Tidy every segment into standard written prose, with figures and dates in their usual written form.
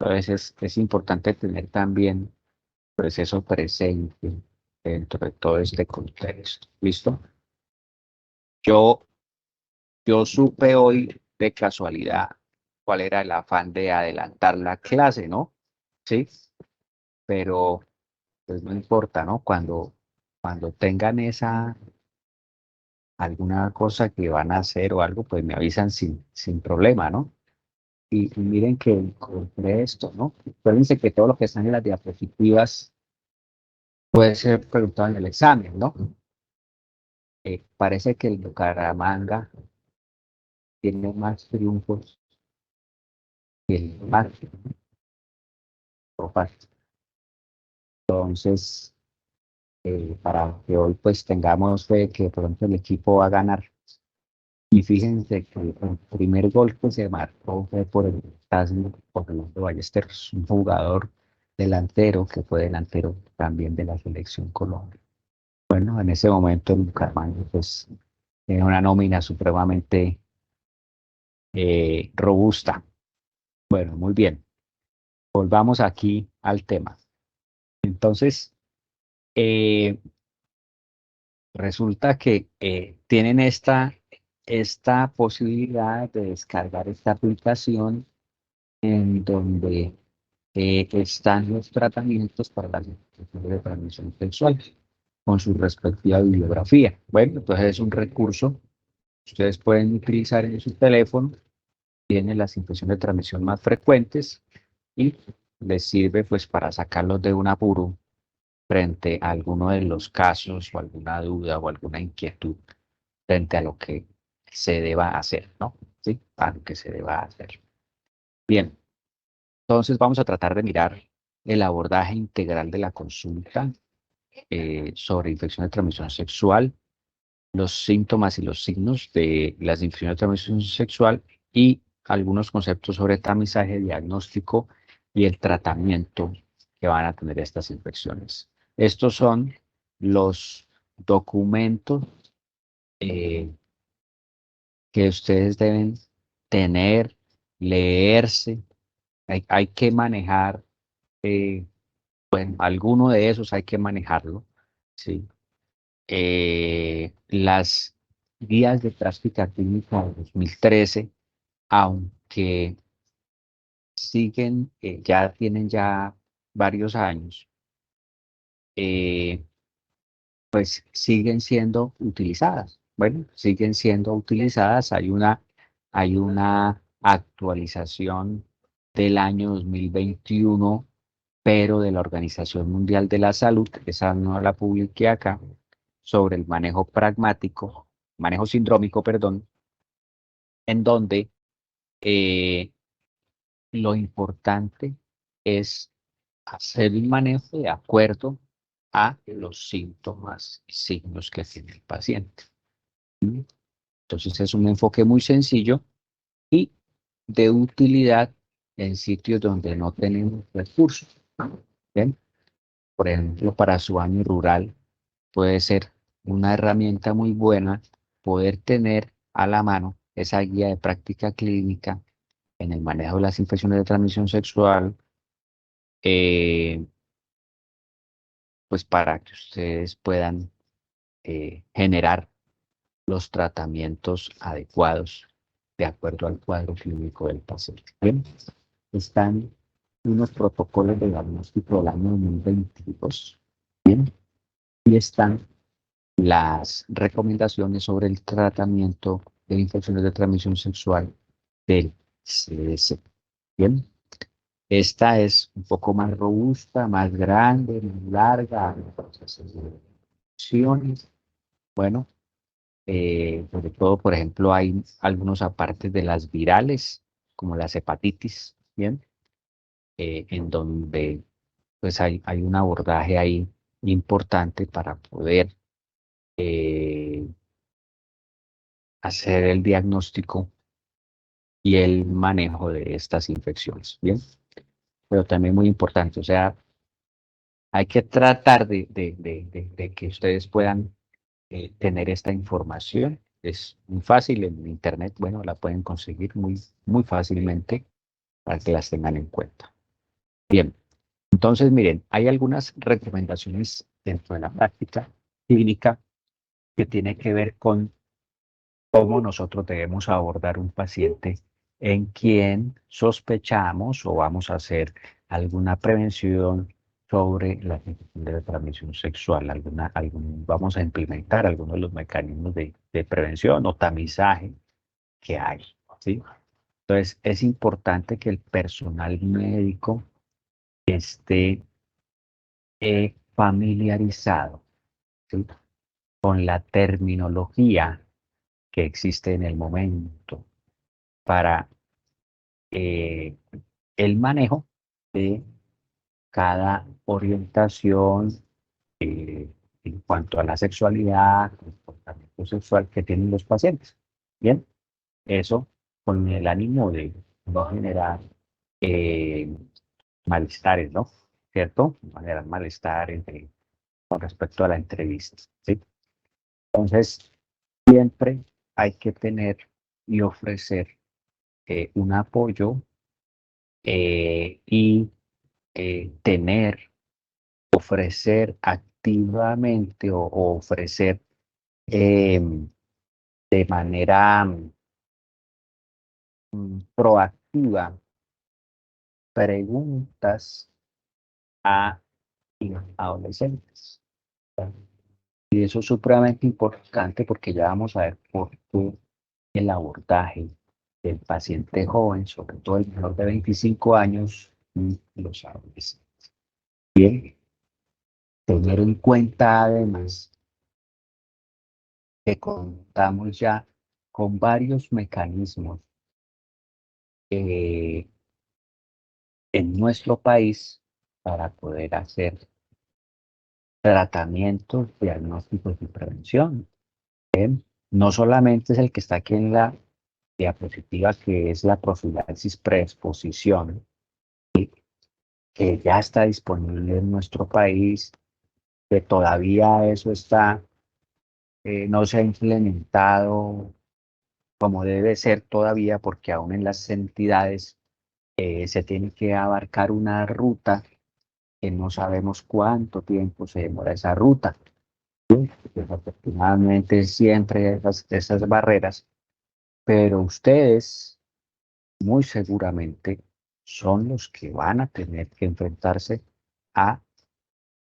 Entonces es importante tener también pues eso presente dentro de todo este contexto. ¿Listo? Yo, yo supe hoy de casualidad cuál era el afán de adelantar la clase, ¿no? Sí, pero pues no importa, ¿no? Cuando tengan alguna cosa que van a hacer o algo, pues me avisan sin problema, ¿no? Y miren que encontré esto, ¿no? Acuérdense que todo lo que está en las diapositivas puede ser preguntado en el examen, ¿no? Parece que el Bucaramanga tiene más triunfos que el Marte, ¿no? Entonces, para que hoy pues tengamos fe que de pronto el equipo va a ganar. Y fíjense que el primer gol que se marcó fue por el por Fernando Ballesteros, un jugador delantero que fue delantero también de la selección Colombia. Bueno, en ese momento el Bucaramanga pues tiene una nómina supremamente robusta. Bueno, muy bien. Volvamos aquí al tema. Entonces, eh, resulta que tienen esta posibilidad de descargar esta aplicación en donde están los tratamientos para las infecciones de transmisión sexual con su respectiva bibliografía. Bueno, entonces es un recurso que ustedes pueden utilizar en su teléfono, tiene las infecciones de transmisión más frecuentes y les sirve pues para sacarlos de un apuro frente a alguno de los casos o alguna duda o alguna inquietud frente a lo que se deba hacer, ¿no? ¿Sí? A lo que se deba hacer. Bien, entonces vamos a tratar de mirar el abordaje integral de la consulta sobre infección de transmisión sexual, los síntomas y los signos de las infecciones de transmisión sexual y algunos conceptos sobre tamizaje, diagnóstico y el tratamiento que van a tener estas infecciones. Estos son los documentos eh, que ustedes deben tener, leerse. Hay que manejar, bueno, alguno de esos hay que manejarlo, ¿sí? Las guías de práctica clínica de 2013, aunque siguen, ya tienen ya varios años, eh, pues siguen siendo utilizadas. Bueno, siguen siendo utilizadas. Hay una actualización del año 2021, pero de la Organización Mundial de la Salud, esa no la publiqué acá, sobre el manejo sindrómico, perdón, en donde eh, lo importante es hacer el manejo de acuerdo a los síntomas y signos que tiene el paciente. Entonces es un enfoque muy sencillo y de utilidad en sitios donde no tenemos recursos. ¿Bien? Por ejemplo, para su año rural puede ser una herramienta muy buena poder tener a la mano esa guía de práctica clínica en el manejo de las infecciones de transmisión sexual, eh, pues para que ustedes puedan generar los tratamientos adecuados de acuerdo al cuadro clínico del paciente. Bien, están unos protocolos de diagnóstico del año 2022. Bien, y están las recomendaciones sobre el tratamiento de infecciones de transmisión sexual del CDC. Bien, esta es un poco más robusta, más grande, más larga, hay procesos de opciones. Bueno, sobre todo, por ejemplo, hay algunos apartes de las virales, como las hepatitis, ¿bien? En donde pues hay un abordaje ahí importante para poder eh, hacer el diagnóstico y el manejo de estas infecciones, ¿bien? Pero también muy importante, o sea, hay que tratar de que ustedes puedan tener esta información. Es muy fácil en internet, bueno, la pueden conseguir muy fácilmente para que las tengan en cuenta. Bien, entonces miren, hay algunas recomendaciones dentro de la práctica clínica que tiene que ver con cómo nosotros debemos abordar un paciente en quien sospechamos o vamos a hacer alguna prevención sobre la infección de transmisión sexual. Vamos a implementar algunos de los mecanismos de prevención o tamizaje que hay, ¿sí? Entonces, es importante que el personal médico esté familiarizado, ¿sí? Con la terminología que existe en el momento para eh, el manejo de cada orientación en cuanto a la sexualidad, comportamiento sexual que tienen los pacientes. Bien, eso con el ánimo de no generar eh, malestares, ¿no? ¿Cierto? No generar malestares con respecto a la entrevista, ¿sí? Entonces, siempre hay que tener y ofrecer un apoyo y tener, ofrecer activamente o ofrecer eh, de manera proactiva preguntas a adolescentes. Y eso es supremamente importante porque ya vamos a ver por qué el abordaje del paciente joven, sobre todo el menor de 25 años, y los adolescentes. Bien, tener en cuenta además que contamos ya con varios mecanismos eh, en nuestro país para poder hacer tratamientos, diagnósticos y prevención. No solamente es el que está aquí en la diapositiva, que es la profilaxis preexposición, que ya está disponible en nuestro país, que todavía eso está, no se ha implementado como debe ser todavía, porque aún en las entidades se tiene que abarcar una ruta que no sabemos cuánto tiempo se demora esa ruta. Desafortunadamente siempre esas barreras, pero ustedes muy seguramente son los que van a tener que enfrentarse a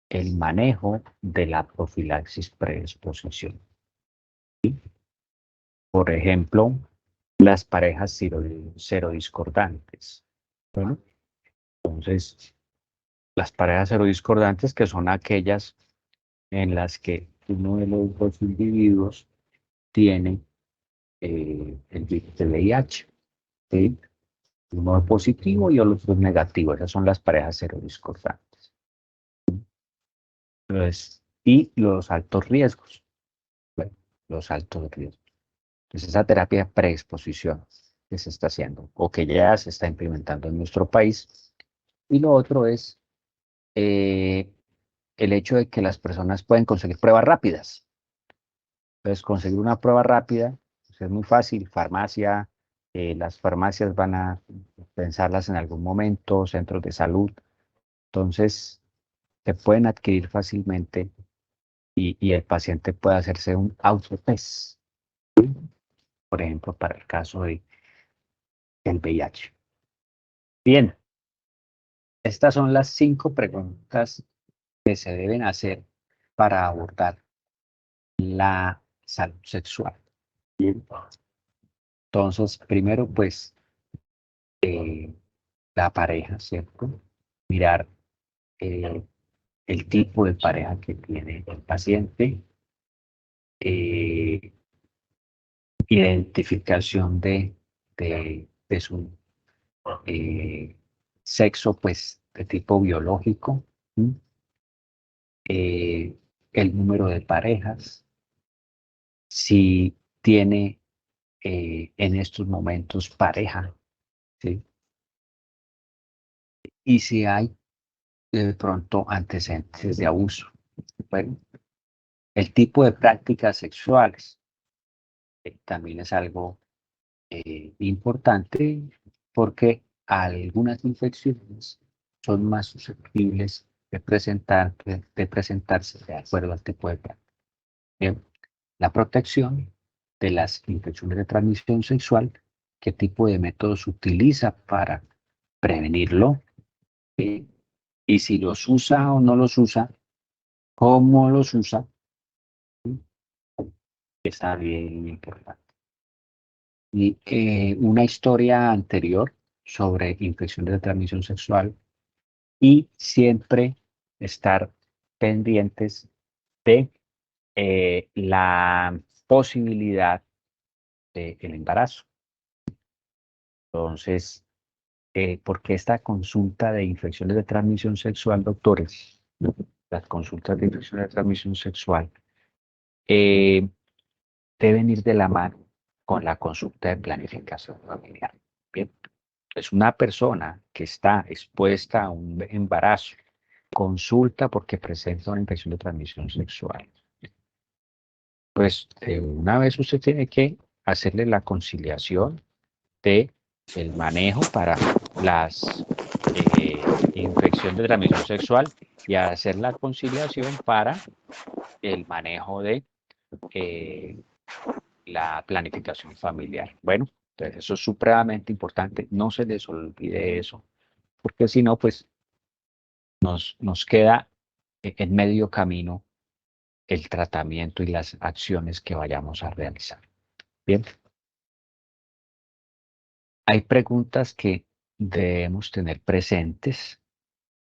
el manejo de la profilaxis preexposición. Por ejemplo, las parejas serodiscordantes. Bueno, entonces, las parejas serodiscordantes que son aquellas en las que uno de los dos individuos tiene el virus de VIH, ¿sí? Uno es positivo y el otro es negativo. Esas son las parejas serodiscordantes. Entonces, y los altos riesgos. Bueno, los altos riesgos. Entonces, esa terapia de preexposición que se está haciendo o que ya se está implementando en nuestro país. Y lo otro es el hecho de que las personas pueden conseguir pruebas rápidas. Entonces, conseguir una prueba rápida pues, es muy fácil. Farmacia, las farmacias van a pensarlas en algún momento, centros de salud. Entonces, se pueden adquirir fácilmente y el paciente puede hacerse un autotest, por ejemplo, para el caso del VIH. Bien, estas son las 5 preguntas que se deben hacer para abordar la salud sexual. Bien. Entonces, primero, pues, la pareja, ¿cierto? Mirar eh, el tipo de pareja que tiene el paciente, eh, identificación de su eh, sexo, pues, de tipo biológico, ¿sí? El número de parejas, si tiene en estos momentos pareja, ¿sí? Y si hay de pronto antecedentes de abuso. Bueno, el tipo de prácticas sexuales también es algo importante porque algunas infecciones son más susceptibles de presentarse de acuerdo al tipo de práctica. Bien, la protección de las infecciones de transmisión sexual, qué tipo de métodos utiliza para prevenirlo, ¿sí? Y si los usa o no los usa, cómo los usa, ¿sí? Está bien importante. Y una historia anterior sobre infecciones de transmisión sexual y siempre estar pendientes de la posibilidad del embarazo. Entonces, porque esta consulta de infecciones de transmisión sexual, doctores, las consultas de infecciones de transmisión sexual eh, deben ir de la mano con la consulta de planificación familiar. Bien, es una persona que está expuesta a un embarazo, consulta porque presenta una infección de transmisión sexual. Pues una vez usted tiene que hacerle la conciliación de el manejo para las infecciones de transmisión sexual y hacer la conciliación para el manejo de la planificación familiar. Bueno, entonces eso es supremamente importante, no se les olvide eso, porque si no, pues nos queda en medio camino el tratamiento y las acciones que vayamos a realizar. Bien, hay preguntas que debemos tener presentes.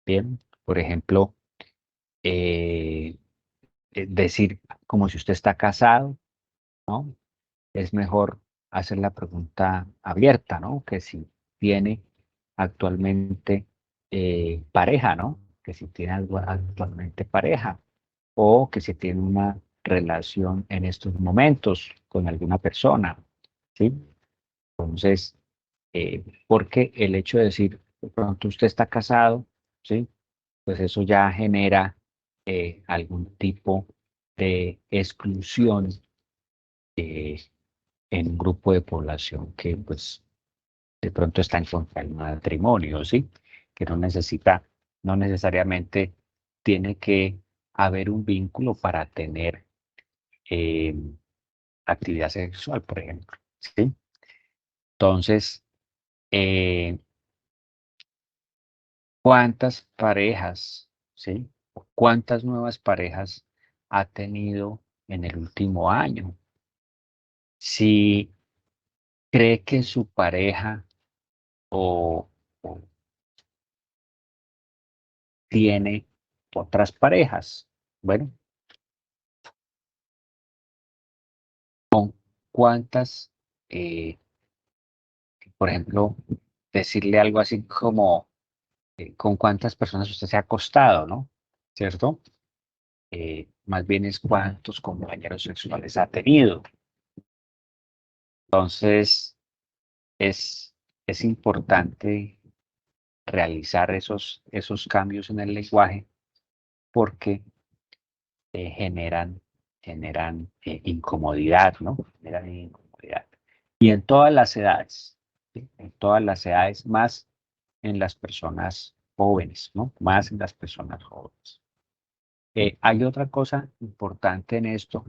Bien, por ejemplo, eh, decir como si usted está casado, ¿no? Es mejor hacer la pregunta abierta, ¿no? Que si tiene actualmente pareja, ¿no? Que si tiene actualmente pareja o que si tiene una relación en estos momentos con alguna persona, ¿sí? Entonces, porque el hecho de decir, de pronto usted está casado, ¿sí? Pues eso ya genera algún tipo de exclusión eh, en un grupo de población que pues de pronto está en contra del matrimonio, ¿sí? Que no necesita, no necesariamente tiene que haber un vínculo para tener eh, actividad sexual, por ejemplo, ¿sí? Entonces, eh, ¿cuántas parejas, ¿sí? ¿Cuántas nuevas parejas ha tenido en el último año? Si cree que su pareja o, o tiene otras parejas, bueno, ¿cuántas, eh, por ejemplo, decirle algo así como, con cuántas personas usted se ha acostado, ¿no? ¿Cierto? Más bien es cuántos compañeros sexuales ha tenido. Entonces, es, es importante realizar esos cambios en el lenguaje porque generan incomodidad, ¿no? Generan incomodidad. Y en todas las edades, ¿sí? En todas las edades, más en las personas jóvenes, ¿no? Más en las personas jóvenes. Hay otra cosa importante en esto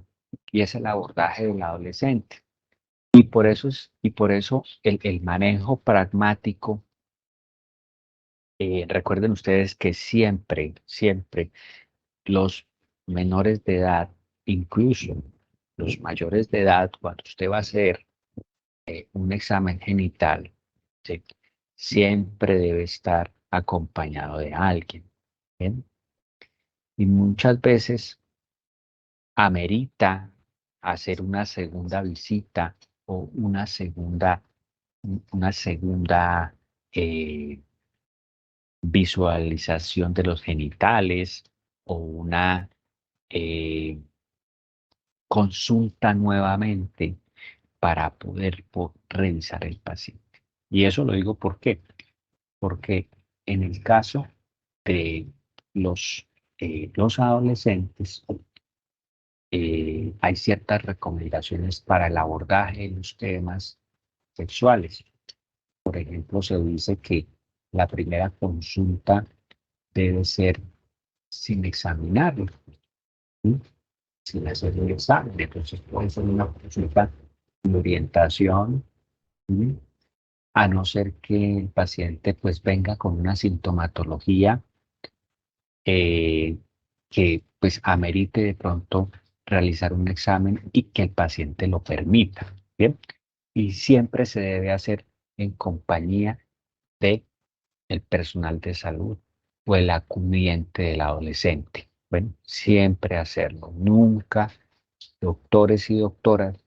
y es el abordaje del adolescente. Y por eso el manejo pragmático, recuerden ustedes que siempre, siempre los menores de edad, incluso los mayores de edad, cuando usted va a hacer un examen genital, ¿sí? Siempre debe estar acompañado de alguien. ¿Bien? Y muchas veces amerita hacer una segunda visita o una segunda visualización de los genitales o una eh, consulta nuevamente para poder revisar el paciente. Y eso lo digo ¿por qué? Porque en el caso de los adolescentes, hay ciertas recomendaciones para el abordaje de los temas sexuales. Por ejemplo, se dice que la primera consulta debe ser sin examinarlo, ¿sí? Sin hacer un examen. Entonces puede ser una consulta de orientación, ¿sí? A no ser que el paciente pues venga con una sintomatología eh, que pues amerite de pronto realizar un examen y que el paciente lo permita, ¿bien? Y siempre se debe hacer en compañía de el personal de salud o el acudiente del adolescente. Bueno, siempre hacerlo. Nunca doctores y doctoras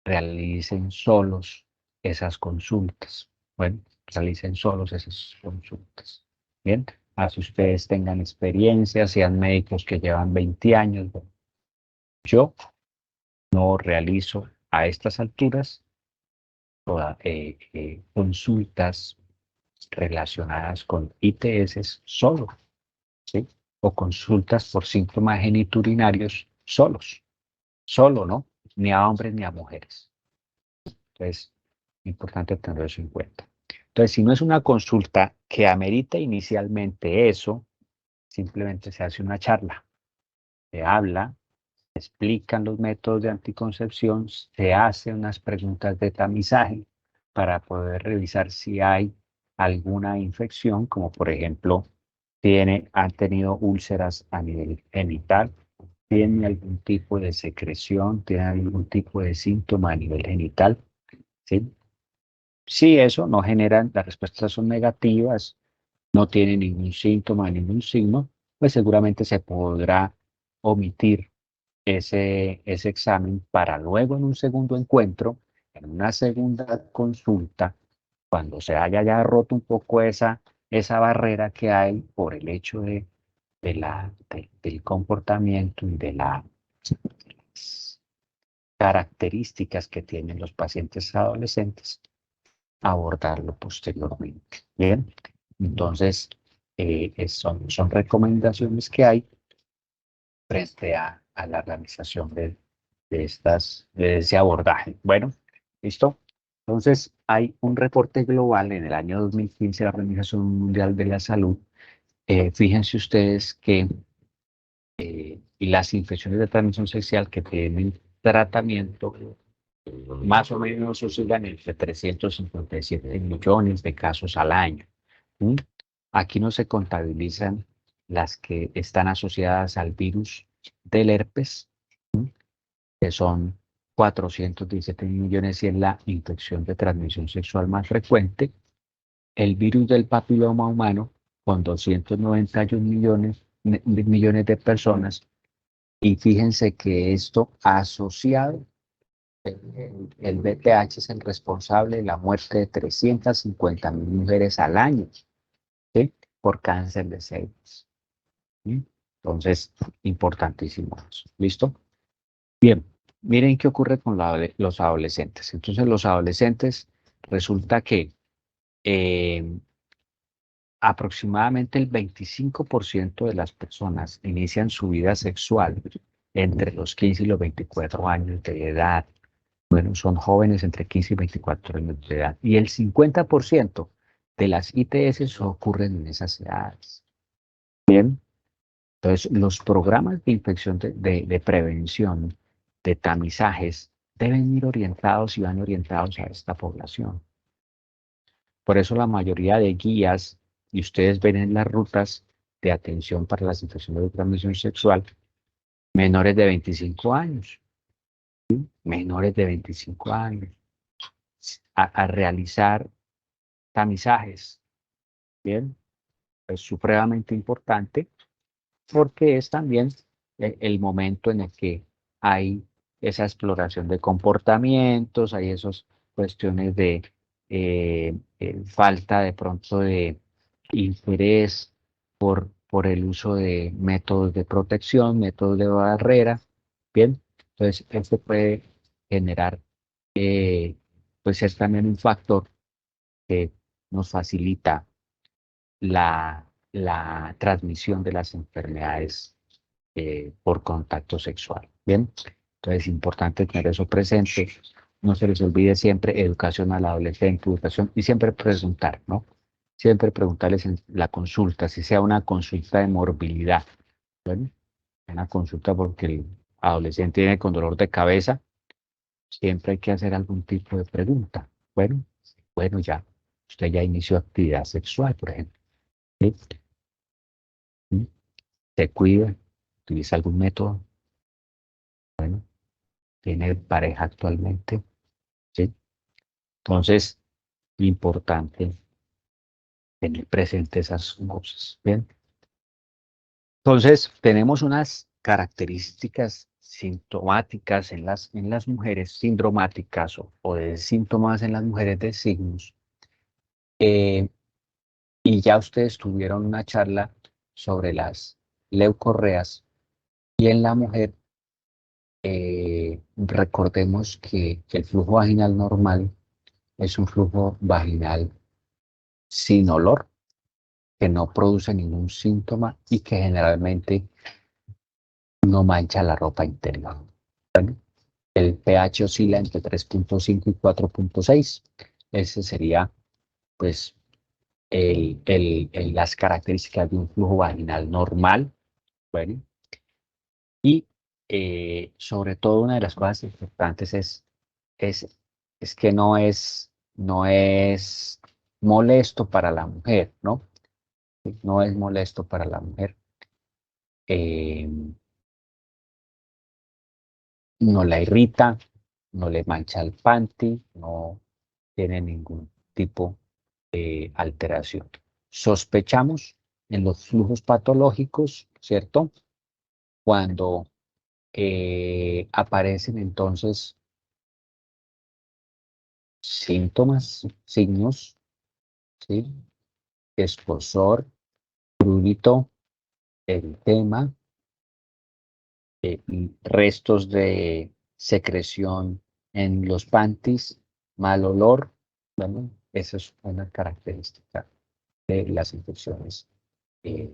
realicen solos esas consultas. Bueno, realicen solos esas consultas. Bien, así ustedes tengan experiencia, sean médicos que llevan 20 años. Bueno, yo no realizo a estas alturas consultas relacionadas con ITS solo, ¿sí? O consultas por síntomas geniturinarios solos, solo, ¿no? Ni a hombres ni a mujeres. Entonces, importante tener eso en cuenta. Entonces, si no es una consulta que amerita inicialmente eso, simplemente se hace una charla, se habla, se explican los métodos de anticoncepción, se hacen unas preguntas de tamizaje para poder revisar si hay alguna infección, como por ejemplo, han tenido úlceras a nivel genital, tiene algún tipo de secreción, tiene algún tipo de síntoma a nivel genital, ¿sí? Si eso no genera, las respuestas son negativas, no tiene ningún síntoma, ningún signo, pues seguramente se podrá omitir ese examen para luego en un segundo encuentro, en una segunda consulta, cuando se haya ya roto un poco esa barrera que hay por el hecho del comportamiento y de las características que tienen los pacientes adolescentes, abordarlo posteriormente. Bien, entonces son recomendaciones que hay frente a la realización de ese abordaje. Bueno, ¿listo? Entonces, hay un reporte global en el año 2015 de la Organización Mundial de la Salud. Fíjense ustedes que las infecciones de transmisión sexual que tienen tratamiento más o menos oscilan entre 357 millones de casos al año. ¿Mm? Aquí no se contabilizan las que están asociadas al virus del herpes, que son 417 millones y es la infección de transmisión sexual más frecuente. El virus del papiloma humano con 291 millones de personas. Y fíjense que esto asociado, el BPH es el responsable de la muerte de 350.000 mujeres al año, ¿sí? Por cáncer de sexo. ¿Sí? Entonces, importantísimo eso. ¿Listo? Bien, miren qué ocurre con los adolescentes. Entonces, los adolescentes resulta que eh, aproximadamente el 25% de las personas inician su vida sexual entre los 15 y los 24 años de edad. Bueno, son jóvenes entre 15 y 24 años de edad. Y el 50% de las ITS ocurren en esas edades. Bien, entonces los programas de infección de prevención, de tamizajes, deben ir orientados y van orientados a esta población. Por eso la mayoría de guías, y ustedes ven en las rutas de atención para las infecciones de transmisión sexual, menores de 25 años, menores de 25 años, a realizar tamizajes. Bien, es supremamente importante porque es también el momento en el que hay esa exploración de comportamientos, hay esas cuestiones de falta de pronto de interés por el uso de métodos de protección, métodos de barrera. Bien, entonces esto puede generar, pues es también un factor que nos facilita la transmisión de las enfermedades por contacto sexual. Bien, entonces es importante tener eso presente. No se les olvide siempre educación al adolescente, educación y siempre preguntar, ¿no? siempre preguntarles en la consulta, si sea una consulta de morbilidad. Bueno, una consulta porque el adolescente viene con dolor de cabeza, siempre hay que hacer algún tipo de pregunta. Bueno, bueno, ya, usted ya inició actividad sexual, por ejemplo. ¿Sí? ¿Sí? ¿Se cuida? ¿Utiliza algún método? Bueno, ¿tiene pareja actualmente? ¿Sí? Entonces, importante tener presente esas cosas. Bien. Entonces, tenemos unas características sintomáticas en las mujeres, sindromáticas o de síntomas en las mujeres de signos. eh, y ya ustedes tuvieron una charla sobre las leucorreas y en la mujer recordemos que el flujo vaginal normal es un flujo vaginal sin olor, que no produce ningún síntoma y que generalmente no mancha la ropa interior. ¿Vale? El pH oscila entre 3.5 y 4.6. Ese sería, pues, las características de un flujo vaginal normal. Bueno, y sobre todo una de las cosas importantes es, es que no es molesto para la mujer, ¿no? No es molesto para la mujer. Eh, no la irrita, no le mancha el panty, no tiene ningún tipo de alteración. Sospechamos en los flujos patológicos, ¿cierto? Cuando aparecen entonces síntomas, signos, ¿sí? Escozor, prurito, eritema, restos de secreción en los panties, mal olor. Bueno, esa es una característica de las infecciones eh,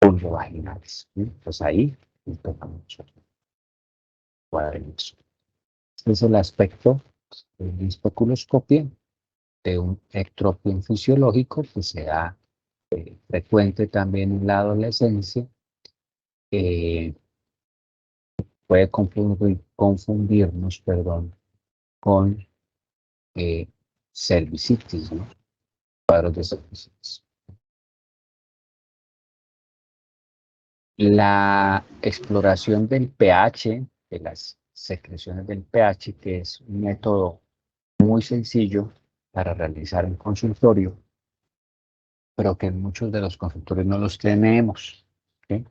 vulvovaginales. ¿Sí? Pues ahí empezamos a cuadrar eso. Este es el aspecto de la especuloscopia de un ectropio fisiológico que se da frecuente también en la adolescencia. eh, Puede confundirnos, perdón, con cervicitis, ¿no? Cuadros de cervicitis. La exploración del pH, de las secreciones del pH, que es un método muy sencillo para realizar en consultorio, pero que en muchos de los consultorios no los tenemos, ¿sí?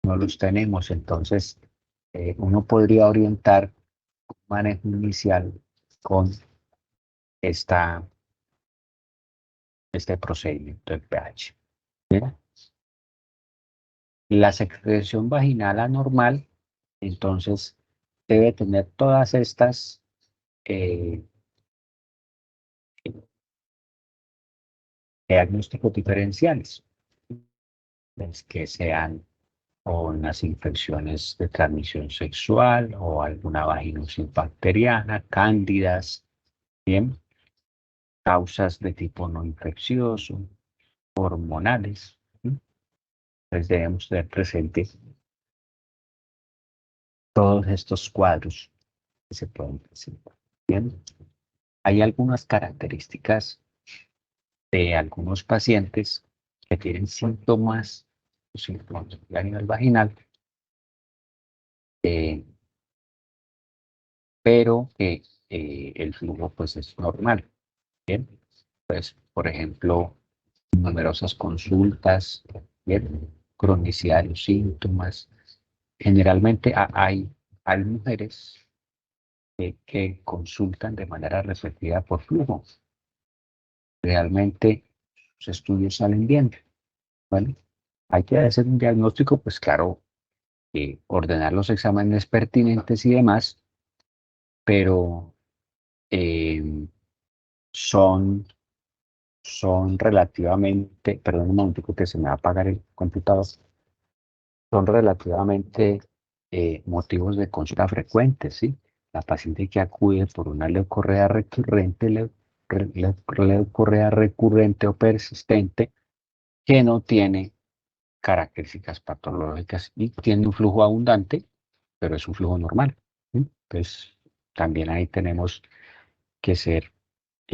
No los tenemos, entonces uno podría orientar un manejo inicial con esta, este procedimiento del pH. ¿Sí? La secreción vaginal anormal, entonces, debe tener todas estas eh, diagnósticos diferenciales, pues, que sean o unas infecciones de transmisión sexual o alguna vaginosis bacteriana, cándidas, bien, causas de tipo no infeccioso, hormonales. ¿Sí? Entonces debemos tener presente todos estos cuadros que se pueden presentar. Bien, hay algunas características de algunos pacientes que tienen síntomas a nivel vaginal, eh, pero que el flujo pues es normal. Bien, pues por ejemplo, numerosas consultas, bien, cronicidad de los síntomas. Generalmente hay mujeres que consultan de manera repetida por flujo. Realmente los estudios salen bien, ¿vale? Hay que hacer un diagnóstico, pues claro, ordenar los exámenes pertinentes y demás, pero eh, son, son relativamente, perdón un momentico que se me va a apagar el computador, son relativamente motivos de consulta frecuentes, ¿sí? La paciente que acude por una leucorrea recurrente leucorrea recurrente o persistente que no tiene características patológicas y tiene un flujo abundante, pero es un flujo normal. ¿Sí? Entonces, también ahí tenemos que ser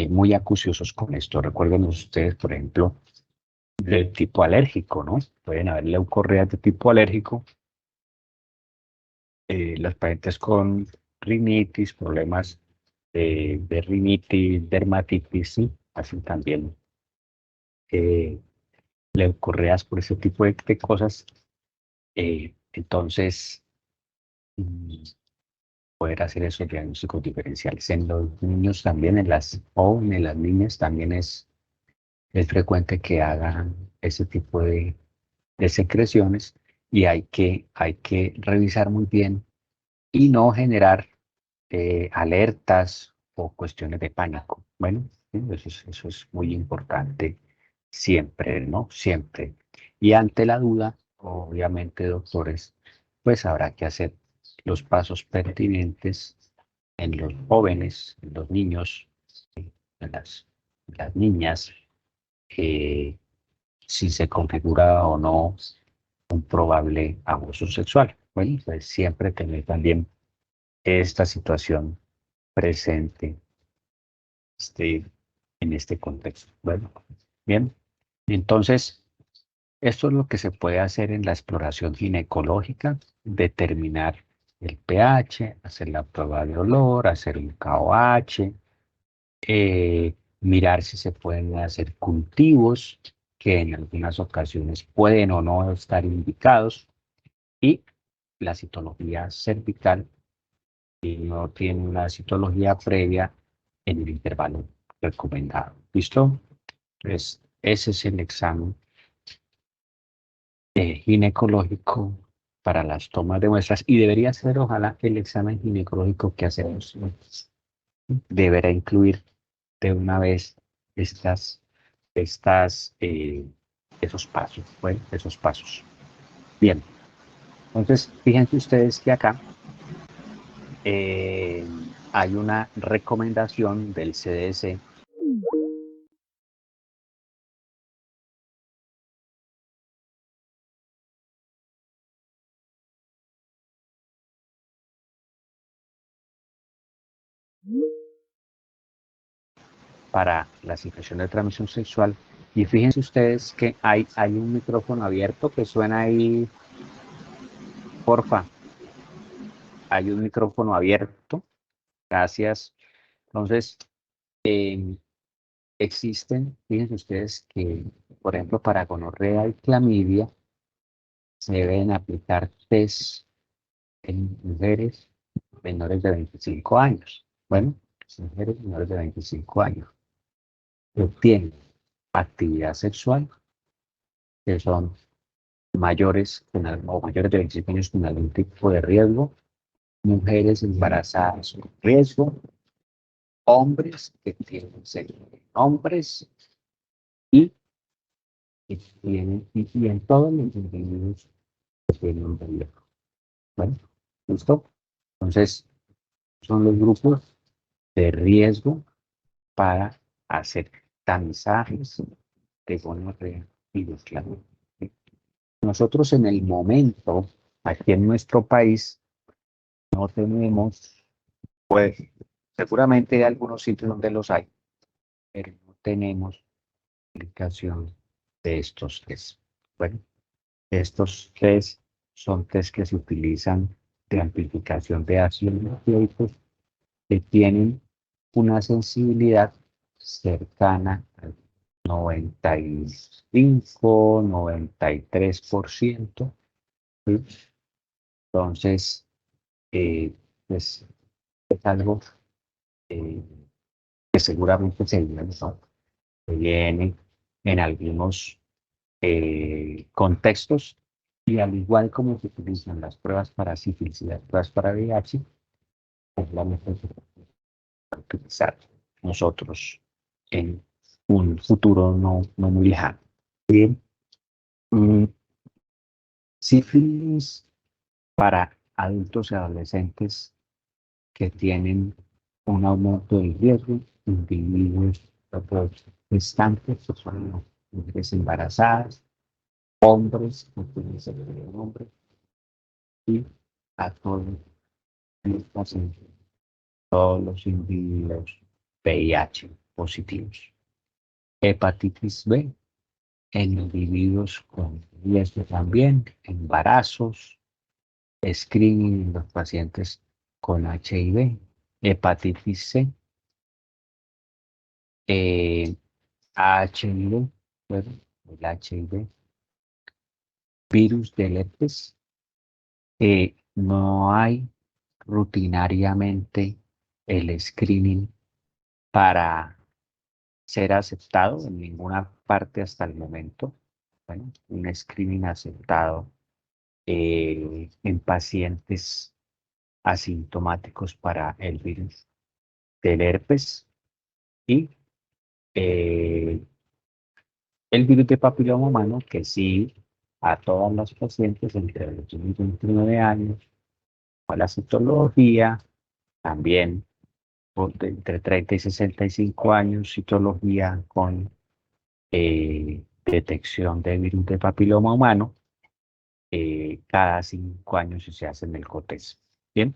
muy acuciosos con esto. Recuerden ustedes, por ejemplo, del tipo alérgico, ¿no? Pueden haber leucorreas de tipo alérgico, los pacientes con rinitis, problemas de rinitis, dermatitis, ¿sí? Así también eh, leucorreas por ese tipo de cosas. Entonces, mm, poder hacer esos diagnósticos diferenciales. En los niños también, en las niñas también es frecuente que hagan ese tipo de secreciones y hay que revisar muy bien y no generar alertas o cuestiones de pánico. Bueno, sí, eso es muy importante siempre, ¿no? Siempre. Y ante la duda, obviamente, doctores, pues habrá que hacer los pasos pertinentes en los jóvenes, en los niños, en las niñas, eh, si se configura o no un probable abuso sexual. Bueno, pues siempre tener también esta situación presente en este contexto. Bueno, bien. Entonces, esto es lo que se puede hacer en la exploración ginecológica, determinar el pH, hacer la prueba de olor, hacer un KOH, mirar si se pueden hacer cultivos que en algunas ocasiones pueden o no estar indicados y la citología cervical y no tiene una citología previa en el intervalo recomendado. ¿Listo? Entonces, ese es el examen ginecológico para las tomas de muestras y debería ser, ojalá, el examen ginecológico que hacemos. Deberá incluir de una vez estas, esos pasos, bueno, esos pasos. Bien, entonces, fíjense ustedes que acá eh, hay una recomendación del CDC para las infecciones de transmisión sexual. Y fíjense ustedes que hay un micrófono abierto que suena ahí, porfa. Hay un micrófono abierto. Gracias. Entonces, eh, existen, fíjense ustedes que, por ejemplo, para gonorrea y clamidia, se deben aplicar test en mujeres menores de 25 años. Bueno, mujeres menores de 25 años que tienen actividad sexual, que son mayores o mayores de 25 años con algún tipo de riesgo, mujeres embarazadas con riesgo, hombres que tienen sexo con hombres y que tienen, y en todos los individuos que tienen un riesgo. Bueno, ¿listo? Entonces, son los grupos de riesgo para hacer tamizajes de gonorrea y de clamidia. Nosotros en el momento, aquí en nuestro país, no tenemos, pues seguramente hay algunos sitios donde los hay, pero no tenemos aplicación de estos test. Bueno, estos test son test que se utilizan de amplificación de ácidos nucleicos que tienen una sensibilidad cercana al 95, 93%. ¿Sí? Entonces, pues es algo eh, que seguramente se viene, ¿no? Se viene en algunos contextos y al igual como se utilizan las pruebas para sífilis y las pruebas para VIH, es la mejor que podemos utilizar nosotros en un futuro no muy lejano. Bien, mm, sífilis para adultos y adolescentes que tienen un aumento del riesgo, individuos gestantes, que son las mujeres embarazadas, hombres, que pueden ser hombres, y a todos los pacientes, todos los individuos VIH positivos. Hepatitis B en individuos con riesgo también, embarazos, screening en los pacientes con HIV, hepatitis C, HIV, bueno, el HIV, virus del herpes, no hay rutinariamente el screening para ser aceptado en ninguna parte hasta el momento. Bueno, un screening aceptado en pacientes asintomáticos para el virus del herpes y eh, el virus de papiloma humano, que sí a todas las pacientes entre los 29 años, con la citología, también entre 30 y 65 años, citología con detección de virus de papiloma humano, cada 5 años se hace en el COTES. Bien.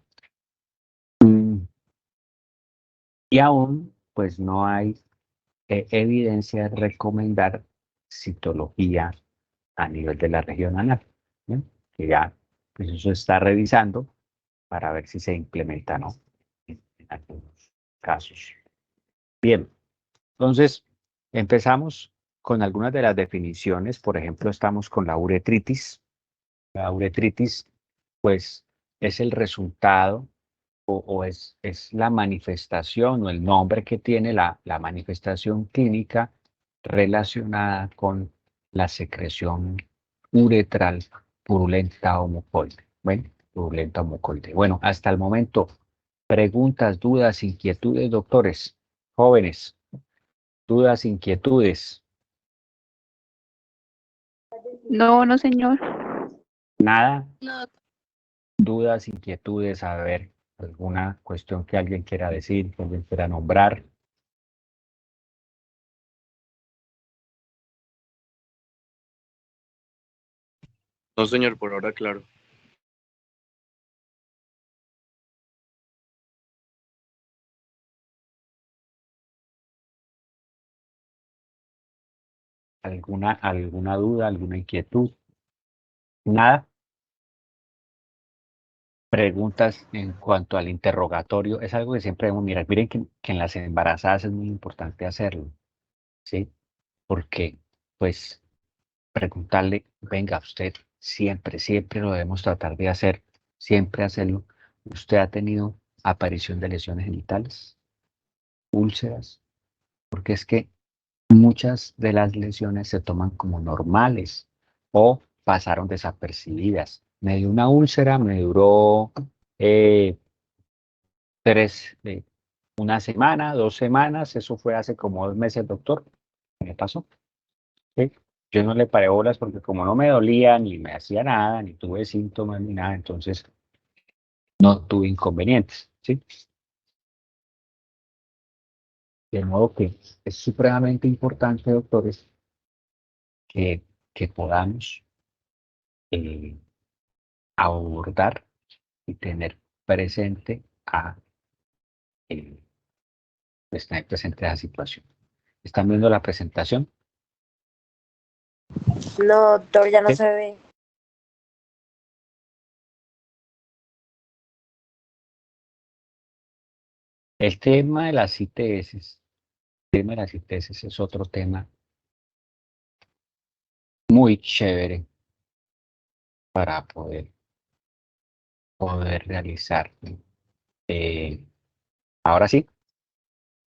Y aún, pues no hay evidencia de recomendar citología a nivel de la región anal, ¿bien? Que ya, pues eso se está revisando para ver si se implementa, ¿no? En algunos casos. Bien, entonces empezamos con algunas de las definiciones. Por ejemplo, estamos con la uretritis. La uretritis, pues, es el resultado o es la manifestación o el nombre que tiene la manifestación clínica relacionada con la secreción uretral purulenta o mucoide. Bueno, purulenta o mucoide. Bueno, hasta el momento, preguntas, dudas, inquietudes, doctores, jóvenes, dudas, inquietudes, No, no, señor. nada, No. dudas, inquietudes, a ver, alguna cuestión que alguien quiera decir, que alguien quiera nombrar. No, señor, por ahora, claro. ¿Alguna duda, alguna inquietud? Nada. Preguntas en cuanto al interrogatorio. Es algo que siempre debemos mirar. Miren que en las embarazadas es muy importante hacerlo, ¿sí? Porque, pues, preguntarle, venga, usted siempre, siempre lo debemos tratar de hacer, siempre hacerlo. ¿Usted ha tenido aparición de lesiones genitales, úlceras? Porque es que muchas de las lesiones se toman como normales o pasaron desapercibidas. Me dio una úlcera, me duró eh, una semana, 2 semanas, eso fue hace como 2 meses, doctor. ¿Qué me pasó? ¿Sí? Yo no le paré bolas porque como no me dolía, ni me hacía nada, ni tuve síntomas, ni nada, entonces no tuve inconvenientes, ¿sí? De modo que es supremamente importante, doctores, que, que podamos eh, abordar y tener presente eh, pues, tener presente esa situación. ¿Están viendo la presentación? No, doctor, ya no ¿Sí? se ve. El tema de las ITS, es otro tema muy chévere para poder realizar. Eh, ahora sí,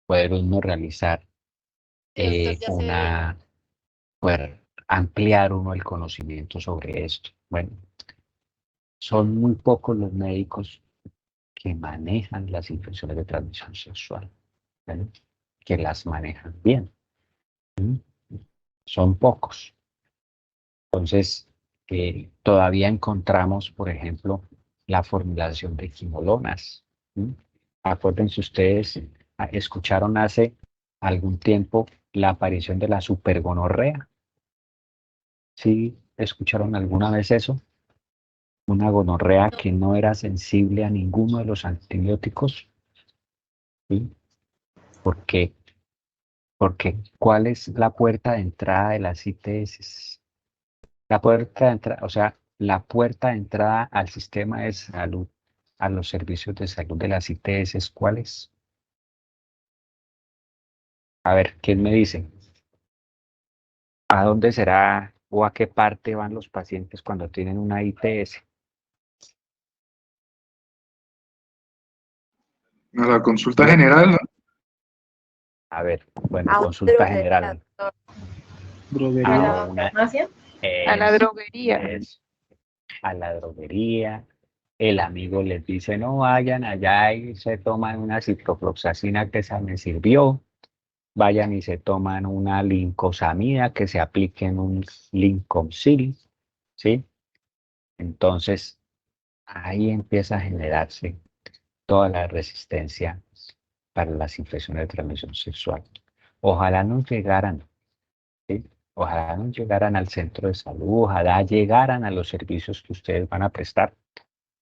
poder uno realizar poder ampliar uno el conocimiento sobre esto. Bueno, son muy pocos los médicos que manejan las infecciones de transmisión sexual, ¿vale? Que las manejan bien. ¿Sí? Son pocos. Entonces, todavía encontramos, por ejemplo, la formulación de quimolonas. ¿Sí? Acuérdense ustedes, escucharon hace algún tiempo la aparición de la supergonorrea. ¿Sí escucharon alguna vez eso? Una gonorrea que no era sensible a ninguno de los antibióticos. ¿Sí? ¿Por qué? Porque ¿cuál es la puerta de entrada de las ITS? La puerta de entrada, o sea, la puerta de entrada al sistema de salud, a los servicios de salud de las ITS, ¿cuál es? A ver, ¿quién me dice? ¿A dónde será o a qué parte van los pacientes cuando tienen una ITS? A la consulta Bien, general, ¿no? a ver, bueno, A una consulta droguería, general. doctor. Droguería. A una, A la es, droguería. es a la droguería. El amigo les dice, no vayan allá y se toman una ciprofloxacina que esa me sirvió. Vayan y se toman una lincosamida que se apliquen un Lincomycin, ¿sí? Entonces, ahí empieza a generarse toda la resistencia para las infecciones de transmisión sexual. Ojalá no llegaran, ¿sí? Ojalá no llegaran al centro de salud, ojalá llegaran a los servicios que ustedes van a prestar,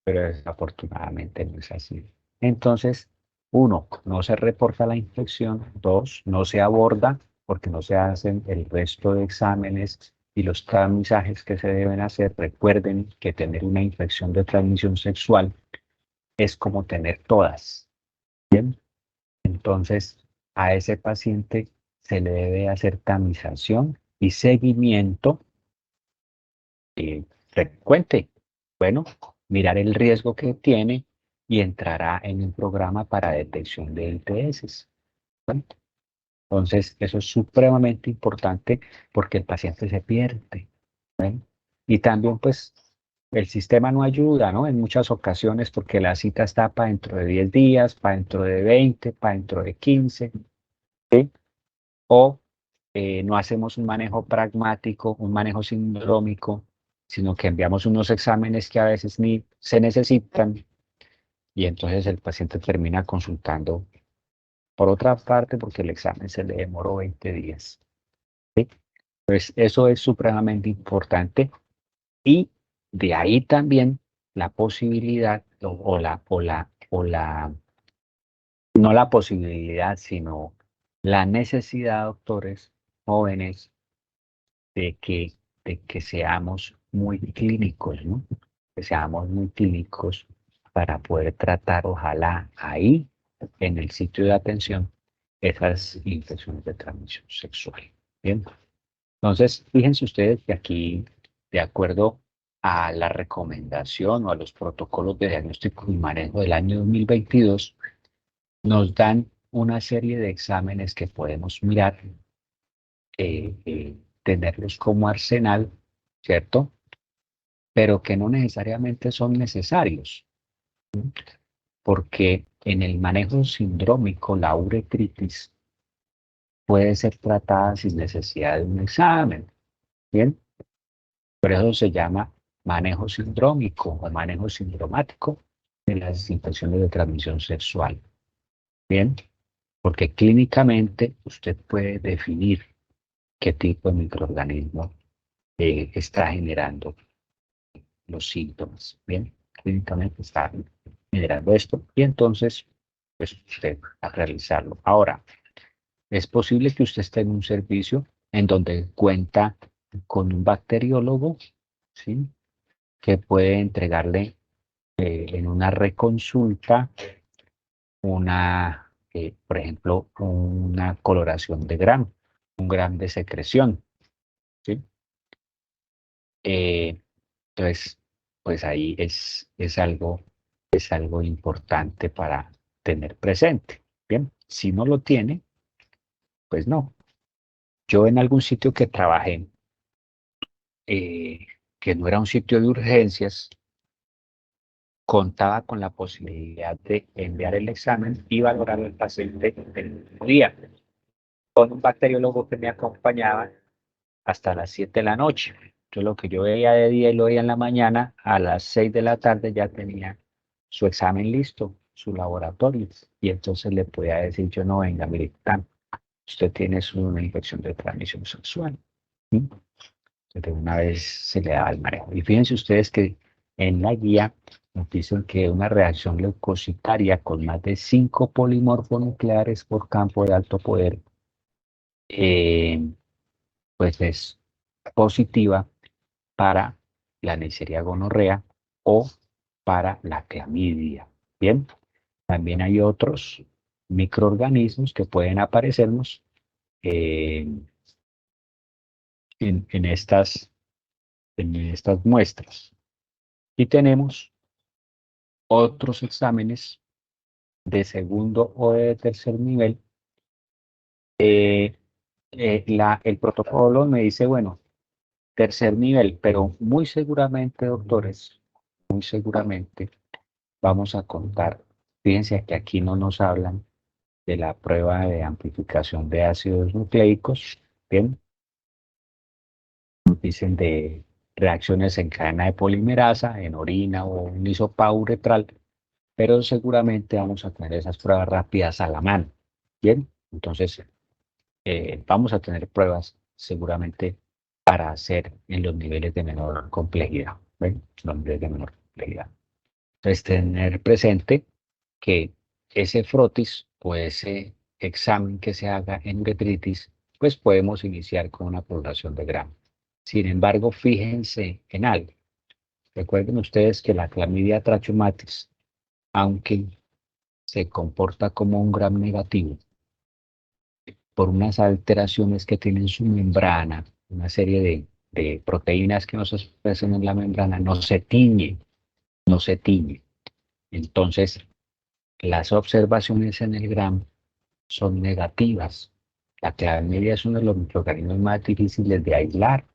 pero desafortunadamente no es así. Entonces, uno, no se reporta la infección; dos, no se aborda porque no se hacen el resto de exámenes y los tamizajes que se deben hacer. Recuerden que tener una infección de transmisión sexual es como tener todas. Bien, entonces a ese paciente se le debe hacer tamización y seguimiento frecuente. Bueno, mirar el riesgo que tiene y entrará en un programa para detección de ITS. ¿Vale? Entonces, eso es supremamente importante porque el paciente se pierde. ¿Vale? Y también, pues, el sistema no ayuda, ¿no? En muchas ocasiones porque la cita está para dentro de 10 días, para dentro de 20, para dentro de 15, ¿sí? O no hacemos un manejo pragmático, un manejo sindrómico, sino que enviamos unos exámenes que a veces ni se necesitan y entonces el paciente termina consultando por otra parte porque el examen se le demoró 20 días. ¿Sí? Pues eso es supremamente importante y de ahí también la posibilidad no la posibilidad, sino la necesidad, doctores jóvenes, de que, de que seamos muy clínicos, ¿no? Que seamos muy clínicos para poder tratar, ojalá, ahí, en el sitio de atención, esas infecciones de transmisión sexual. Bien. Entonces, fíjense ustedes que aquí, de acuerdo a la recomendación o a los protocolos de diagnóstico y manejo del año 2022, nos dan una serie de exámenes que podemos mirar, tenerlos como arsenal, ¿cierto? Pero que no necesariamente son necesarios, porque en el manejo sindrómico la uretritis puede ser tratada sin necesidad de un examen, ¿bien? Por eso se llama manejo sindrómico o manejo sindromático de las infecciones de transmisión sexual, ¿bien? Porque clínicamente usted puede definir qué tipo de microorganismo está generando los síntomas. Bien, clínicamente está generando esto y entonces, pues usted a realizarlo. Ahora, es posible que usted esté en un servicio en donde cuenta con un bacteriólogo, ¿sí? Que puede entregarle en una reconsulta por ejemplo, una coloración de Gram, un Gram de secreción, ¿sí? Eh, entonces, pues ahí es algo importante para tener presente. Bien, si no lo tiene, pues no. Yo en algún sitio que trabajé, que no era un sitio de urgencias, contaba con la posibilidad de enviar el examen y valorar al paciente el mismo día, con un bacteriólogo que me acompañaba hasta las 7 de la noche. Yo lo que yo veía de día y lo veía en la mañana, a las 6 de la tarde ya tenía su examen listo su laboratorio y entonces le pueda decir yo, no, venga, mire, usted tiene una infección de transmisión sexual. ¿Sí? Entonces, de una vez se le da el manejo. Y fíjense ustedes que en la guía nos dicen que una reacción leucocitaria con más de 5 polimorfonucleares por campo de alto poder, pues es positiva para la Neisseria gonorrea o para la clamidia. Bien, también hay otros microorganismos que pueden aparecernos eh, en estas muestras. Y tenemos otros exámenes de segundo o de tercer nivel. El protocolo me dice, bueno, tercer nivel, pero muy seguramente, doctores, muy seguramente vamos a contar. Fíjense que aquí no nos hablan de la prueba de amplificación de ácidos nucleicos, ¿bien? Nos dicen de reacciones en cadena de polimerasa, en orina o en isopauretral, pero seguramente vamos a tener esas pruebas rápidas a la mano, ¿bien? Entonces, vamos a tener pruebas seguramente para hacer en los niveles de menor complejidad, ¿ven? Los niveles de menor complejidad. Entonces, tener presente que ese frotis o ese examen que se haga en uretritis, pues podemos iniciar con una población de Gram. Sin embargo, fíjense en algo. Recuerden ustedes que la clamidia trachomatis, aunque se comporta como un Gram negativo, por unas alteraciones que tiene en su membrana, una serie de proteínas que no se expresan en la membrana, no se tiñe, no se tiñe. Entonces, las observaciones en el Gram son negativas. La clamidia es uno de los microorganismos más difíciles de aislar,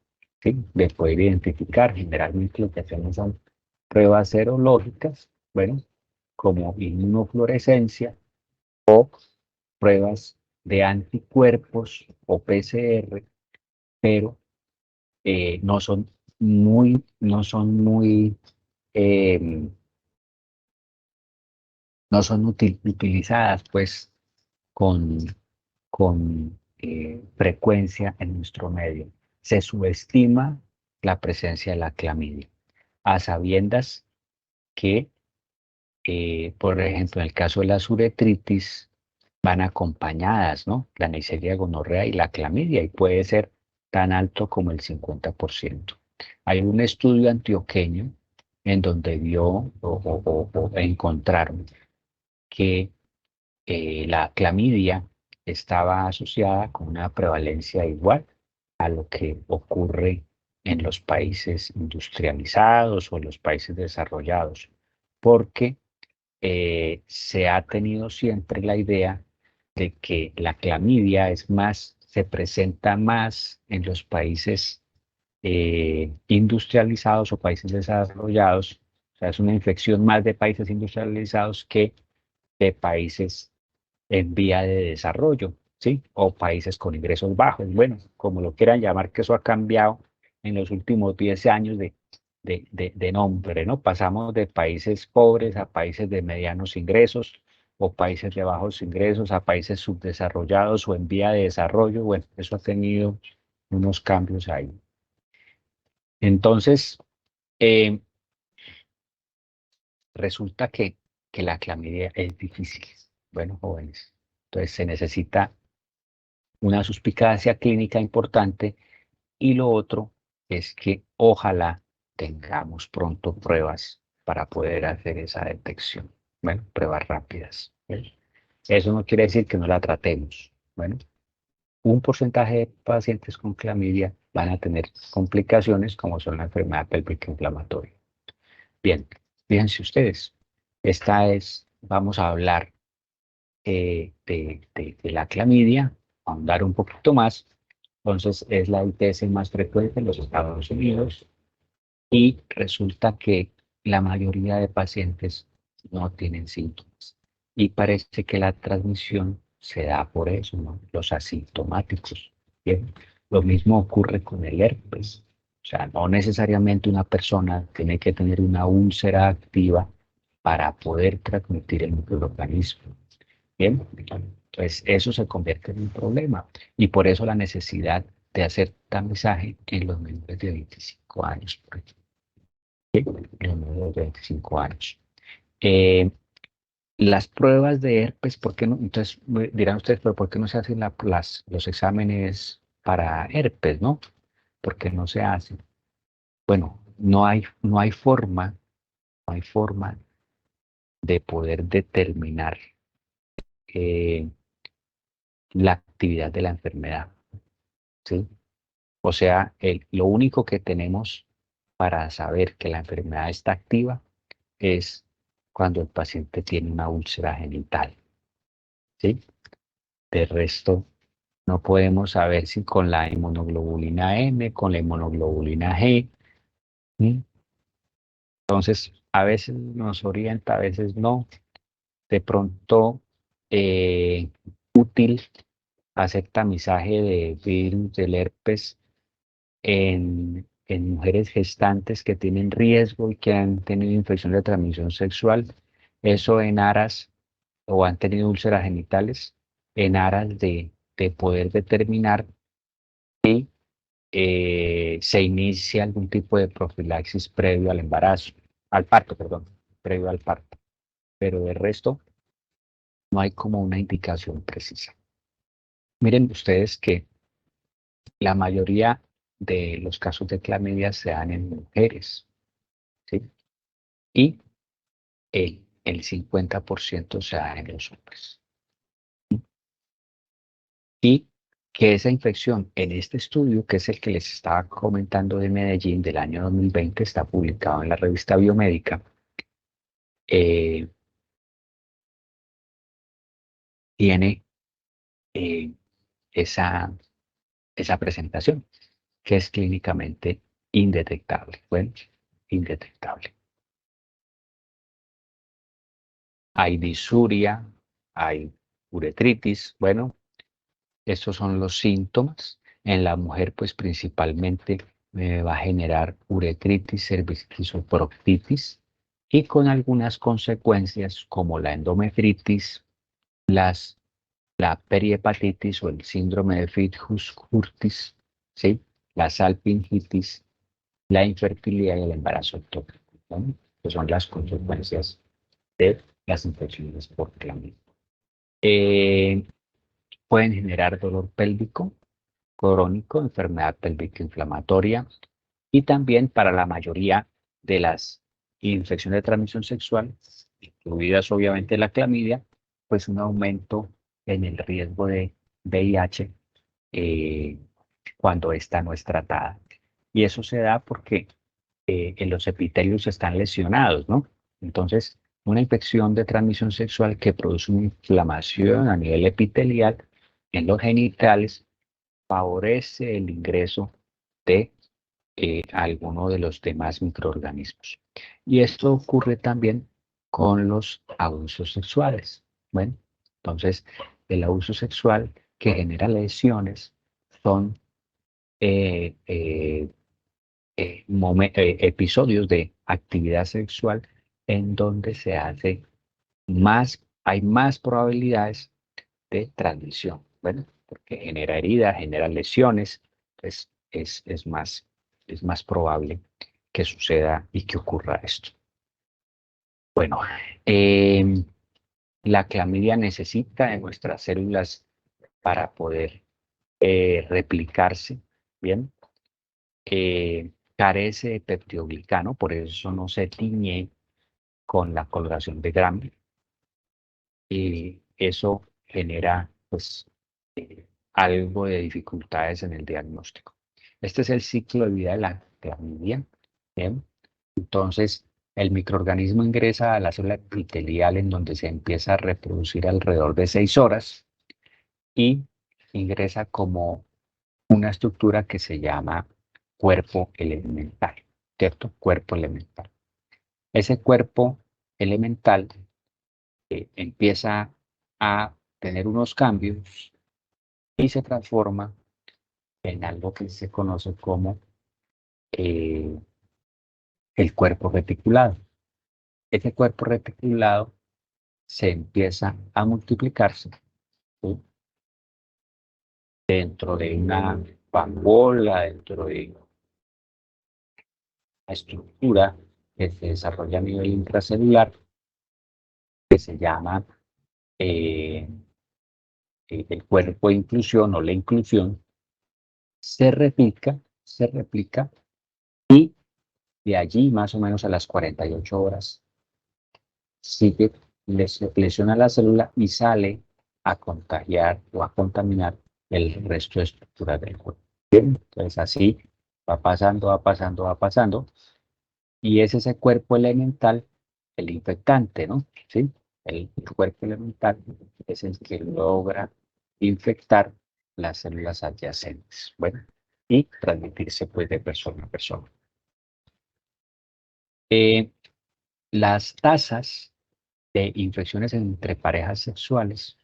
¿sí? De poder identificar. Generalmente lo que hacemos son pruebas serológicas, bueno, como inmunofluorescencia o pruebas de anticuerpos o PCR, pero eh, no son utilizadas pues con, con frecuencia en nuestro medio. Se subestima la presencia de la clamidia, a sabiendas que, por ejemplo, en el caso de las uretritis, van acompañadas, ¿no? La Neisseria gonorrea y la clamidia, y puede ser tan alto como el 50%. Hay un estudio antioqueño en donde o encontraron que la clamidia estaba asociada con una prevalencia igual a lo que ocurre en los países industrializados o en los países desarrollados, porque se ha tenido siempre la idea de que la clamidia se presenta más en los países industrializados o países desarrollados, o sea, es una infección más de países industrializados que de países en vía de desarrollo, ¿sí? O países con ingresos bajos. Bueno, como lo quieran llamar, que eso ha cambiado en los últimos 10 años de nombre, ¿no? Pasamos de países pobres a países de medianos ingresos o países de bajos ingresos a países subdesarrollados o en vía de desarrollo. Bueno, eso ha tenido unos cambios ahí. Entonces, eh, resulta que la clamidia es difícil. Bueno, jóvenes, entonces se necesita una suspicacia clínica importante y lo otro es que ojalá tengamos pronto pruebas para poder hacer esa detección. Bueno, pruebas rápidas. ¿Ves? Eso no quiere decir que no la tratemos. Bueno, un porcentaje de pacientes con clamidia van a tener complicaciones como son la enfermedad pélvica inflamatoria. Bien, fíjense ustedes, vamos a hablar de la clamidia, ahondar un poquito más. Entonces, es la ITS más frecuente en los Estados Unidos y resulta que la mayoría de pacientes no tienen síntomas. Y parece que la transmisión se da por eso, ¿no? Los asintomáticos. ¿Bien? Lo mismo ocurre con el herpes. O sea, no necesariamente una persona tiene que tener una úlcera activa para poder transmitir el microorganismo. Bien, entonces eso se convierte en un problema y por eso la necesidad de hacer tamizaje en los menores de 25 años, por ejemplo. ¿Sí? En los menores de 25 años. Las pruebas de herpes, ¿por qué no? Entonces dirán ustedes, pero ¿por qué no se hacen los exámenes para herpes, no? ¿Por qué no se hacen? Bueno, no hay forma de poder determinar la actividad de la enfermedad, ¿sí? O sea, lo único que tenemos para saber que la enfermedad está activa es cuando el paciente tiene una úlcera genital, ¿sí? De resto, no podemos saber si con la inmunoglobulina M, con la inmunoglobulina G. ¿Sí? Entonces, a veces nos orienta, a veces no. De pronto, útil hacer tamizaje de virus del herpes en mujeres gestantes que tienen riesgo y que han tenido infección de transmisión sexual. Eso en aras o han tenido úlceras genitales, en aras de poder determinar si se inicia algún tipo de profilaxis previo al embarazo, al parto, perdón, previo al parto. Pero de resto, no hay como una indicación precisa. Miren ustedes que la mayoría de los casos de clamidia se dan en mujeres, ¿sí? Y el 50% se da en los hombres. Y que esa infección en este estudio, que es el que les estaba comentando de Medellín del año 2020, está publicado en la revista Biomédica, eh, tiene eh, esa, esa presentación, que es clínicamente indetectable. Bueno, indetectable. Hay disuria, hay uretritis. Bueno, estos son los síntomas. En la mujer, pues principalmente va a generar uretritis, cervicis o proctitis y con algunas consecuencias como la endometritis, la perihepatitis o el síndrome de Fitzhugh-Curtis, ¿sí? La salpingitis, la infertilidad y el embarazo ectópico, ¿no? Que son las consecuencias de las infecciones por clamidia. Pueden generar dolor pélvico crónico, enfermedad pélvica inflamatoria y también para la mayoría de las infecciones de transmisión sexual, incluidas obviamente la clamidia, pues un aumento en el riesgo de VIH cuando esta no es tratada. Y eso se da porque en los epitelios están lesionados, ¿no? Entonces, una infección de transmisión sexual que produce una inflamación a nivel epitelial en los genitales favorece el ingreso de alguno de los demás microorganismos. Y esto ocurre también con los abusos sexuales. Bueno, entonces, el abuso sexual que genera lesiones son episodios de actividad sexual en donde se hace más, hay más probabilidades de transmisión. Bueno, porque genera heridas, genera lesiones, pues es más probable que suceda y que ocurra esto. Bueno, la clamidia necesita de nuestras células para poder replicarse, ¿bien? Carece de peptidoglicano, por eso no se tiñe con la coloración de Gram. Y eso genera, pues, algo de dificultades en el diagnóstico. Este es el ciclo de vida de la clamidia. ¿Bien? Entonces, el microorganismo ingresa a la célula epitelial en donde se empieza a reproducir alrededor de 6 horas y ingresa como una estructura que se llama cuerpo elemental, ¿cierto? Cuerpo elemental. Ese cuerpo elemental empieza a tener unos cambios y se transforma en algo que se conoce como el cuerpo reticulado. ese cuerpo reticulado se empieza a multiplicarse, ¿sí? Dentro de una vacuola, dentro de una estructura que se desarrolla a nivel intracelular, que se llama eh, el cuerpo de inclusión o la inclusión, se replica y de allí más o menos a las 48 horas sigue, lesiona la célula y sale a contagiar o a contaminar el resto de estructuras del cuerpo. Bien, entonces así va pasando, va pasando, va pasando, y es ese cuerpo elemental, el infectante, ¿no? ¿Sí? El cuerpo elemental es el que logra infectar las células adyacentes, bueno, y transmitirse pues de persona a persona. Las tasas de infecciones entre parejas sexuales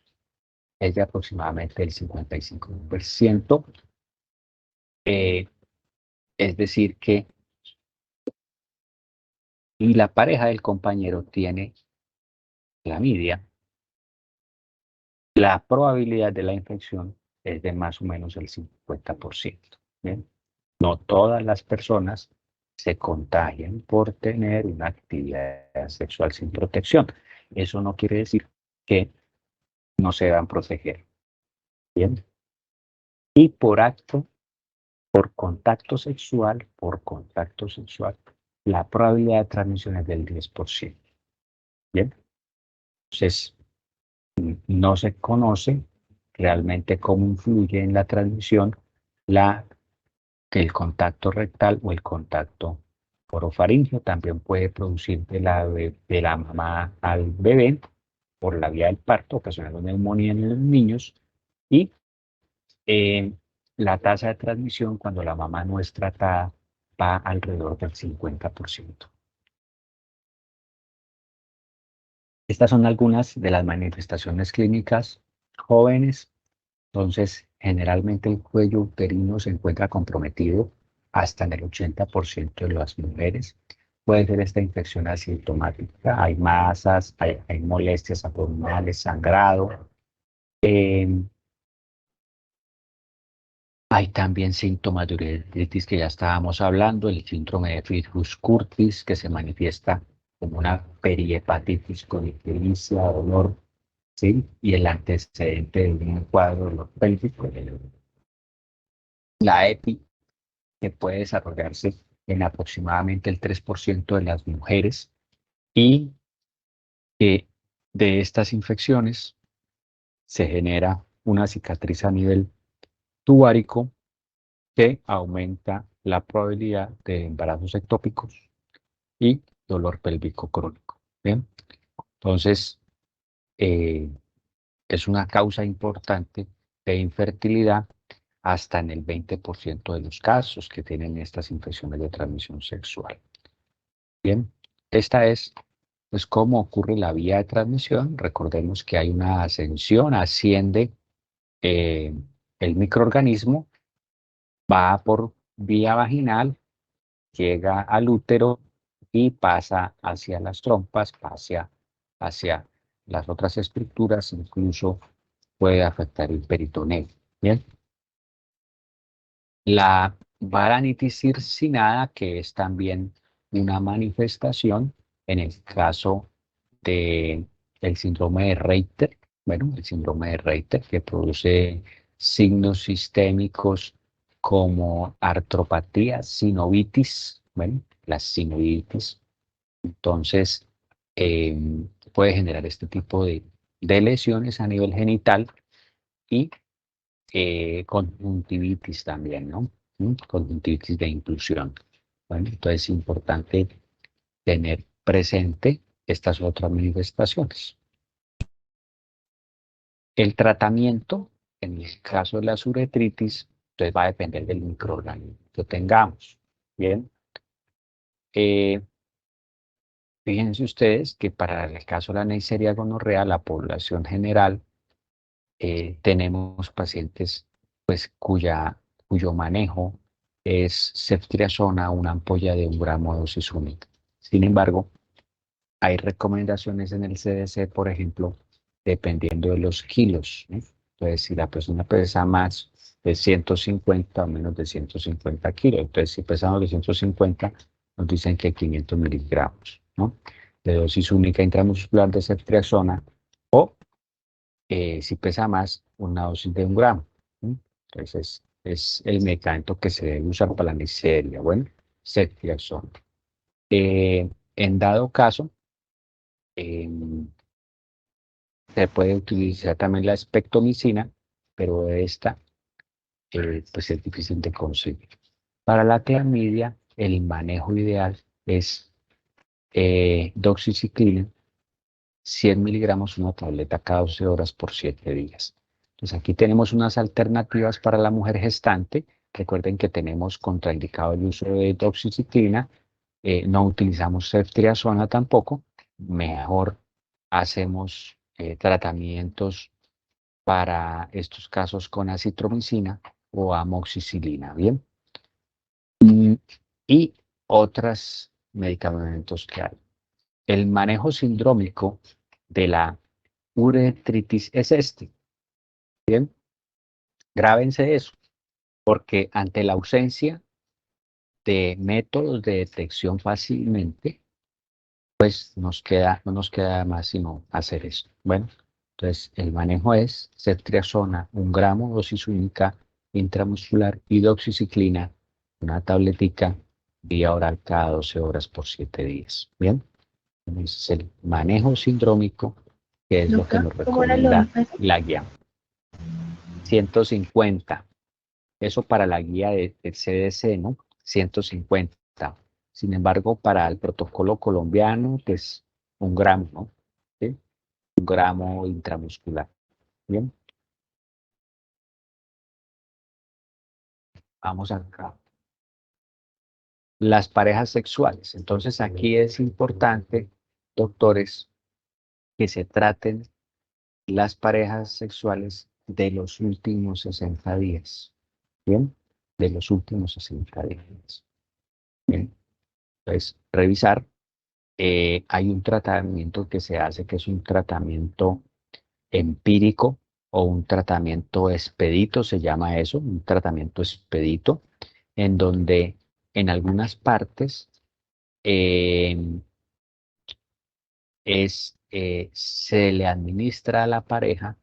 es de aproximadamente el 55%, es decir que y la pareja del compañero tiene clamidia, la probabilidad de la infección es de más o menos el 50%. ¿Bien? No todas las personas se contagian por tener una actividad sexual sin protección. Eso no quiere decir que no se deban proteger. Bien. Y por contacto sexual, la probabilidad de transmisión es del 10%. Bien. Entonces, no se conoce realmente cómo influye en la transmisión el contacto rectal o el contacto orofaríngeo. También puede producir de la mamá al bebé por la vía del parto, ocasionando neumonía en los niños. Y eh, la tasa de transmisión cuando la mamá no es tratada va alrededor del 50%. Estas son algunas de las manifestaciones clínicas jóvenes. Entonces, generalmente el cuello uterino se encuentra comprometido hasta en el 80% de las mujeres. Puede ser esta infección asintomática. Hay masas, hay molestias abdominales, sangrado. Hay también síntomas de uretritis que ya estábamos hablando, el síndrome de Fitchburg-Curtis, que se manifiesta como una perihepatitis con ictericia, dolor, ¿sí? Y el antecedente de un cuadro de dolor pélvico, la EPI, que puede desarrollarse en aproximadamente el 3% de las mujeres, y que de estas infecciones se genera una cicatriz a nivel tubárico que aumenta la probabilidad de embarazos ectópicos y dolor pélvico crónico. ¿Bien? Entonces, eh, es una causa importante de infertilidad hasta en el 20% de los casos que tienen estas infecciones de transmisión sexual. Bien, esta es pues cómo ocurre la vía de transmisión. Recordemos que hay una ascensión, asciende el microorganismo, va por vía vaginal, llega al útero y pasa hacia las trompas, hacia las otras estructuras, incluso puede afectar el peritoneo. Bien. La varanitis circinada, que es también una manifestación en el caso de el síndrome de Reiter, bueno, el síndrome de Reiter que produce signos sistémicos como artropatía, sinovitis, bueno, la sinovitis. Entonces, puede generar este tipo de lesiones a nivel genital y conjuntivitis también, ¿no? Conjuntivitis de inclusión. Bueno, entonces es importante tener presente estas otras manifestaciones. El tratamiento, en el caso de la uretritis, entonces va a depender del microorganismo que tengamos. Bien. Eh, Fíjense ustedes que para el caso de la Neisseria gonorrea, la población general, tenemos pacientes pues cuyo manejo es ceftriaxona, una ampolla de 1 gramo de dosis única. Sin embargo, hay recomendaciones en el CDC, por ejemplo, dependiendo de los kilos, ¿no? Entonces, si la persona pesa más de 150 o menos de 150 kilos, entonces si pesamos de 150, nos dicen que 500 miligramos, ¿no? De dosis única intramuscular de ceftriaxona, o si pesa más, una dosis de 1 gramo, ¿no? Entonces, es el medicamento que se debe usar para la miseria, bueno, ceftriaxona. En dado caso, se puede utilizar también la espectromicina, pero esta pues es difícil de conseguir. Para la clamidia, el manejo ideal es doxiciclina, 100 miligramos, una tableta cada 12 horas por 7 días. Entonces aquí tenemos unas alternativas para la mujer gestante. Recuerden que tenemos contraindicado el uso de doxiciclina, no utilizamos ceftriaxona tampoco, mejor hacemos tratamientos para estos casos con acitromicina o amoxicilina, ¿bien? Y otros medicamentos que hay. El manejo sindrómico de la uretritis es este, ¿bien? Grábense eso, porque ante la ausencia de métodos de detección fácilmente, pues no nos queda más sino hacer eso. Bueno, entonces el manejo es ceftriaxona, 1 gramo, dosis única intramuscular, y doxiciclina, una tabletica vía oral cada 12 horas por 7 días. Bien, entonces es el manejo sindrómico, que es lo que nos recomienda la guía. 150, eso para la guía del CDC, ¿no? 150. Sin embargo, para el protocolo colombiano, pues 1 gramo, ¿no? ¿Sí? 1 gramo intramuscular. Bien, vamos acá. Las parejas sexuales. Entonces, aquí es importante, doctores, que se traten las parejas sexuales de los últimos 60 días. Bien, de los últimos 60 días. Bien, entonces, revisar. Hay un tratamiento que se hace, que es un tratamiento empírico o un tratamiento expedito, se llama eso, un tratamiento expedito, en donde en algunas partes eh, se le administra a la pareja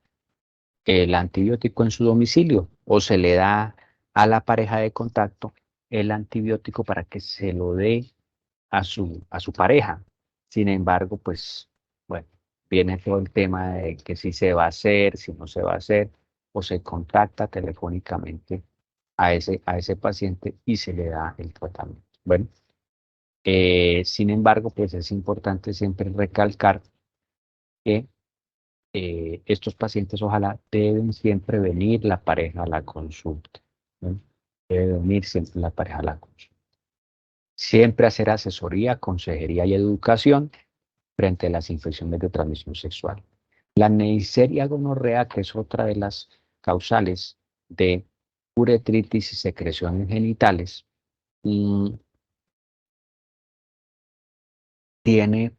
el antibiótico en su domicilio, o se le da a la pareja de contacto el antibiótico para que se lo dé a su pareja. Sin embargo, pues, bueno, viene todo el tema de que si se va a hacer, si no se va a hacer, o se contacta telefónicamente a ese paciente y se le da el tratamiento. Bueno, sin embargo, pues es importante siempre recalcar que estos pacientes ojalá deben siempre venir la pareja a la consulta, ¿no? Debe venir siempre la pareja a la consulta. Siempre hacer asesoría, consejería y educación frente a las infecciones de transmisión sexual. La Neisseria gonorrea, que es otra de las causales de uretritis y secreciones genitales, tiene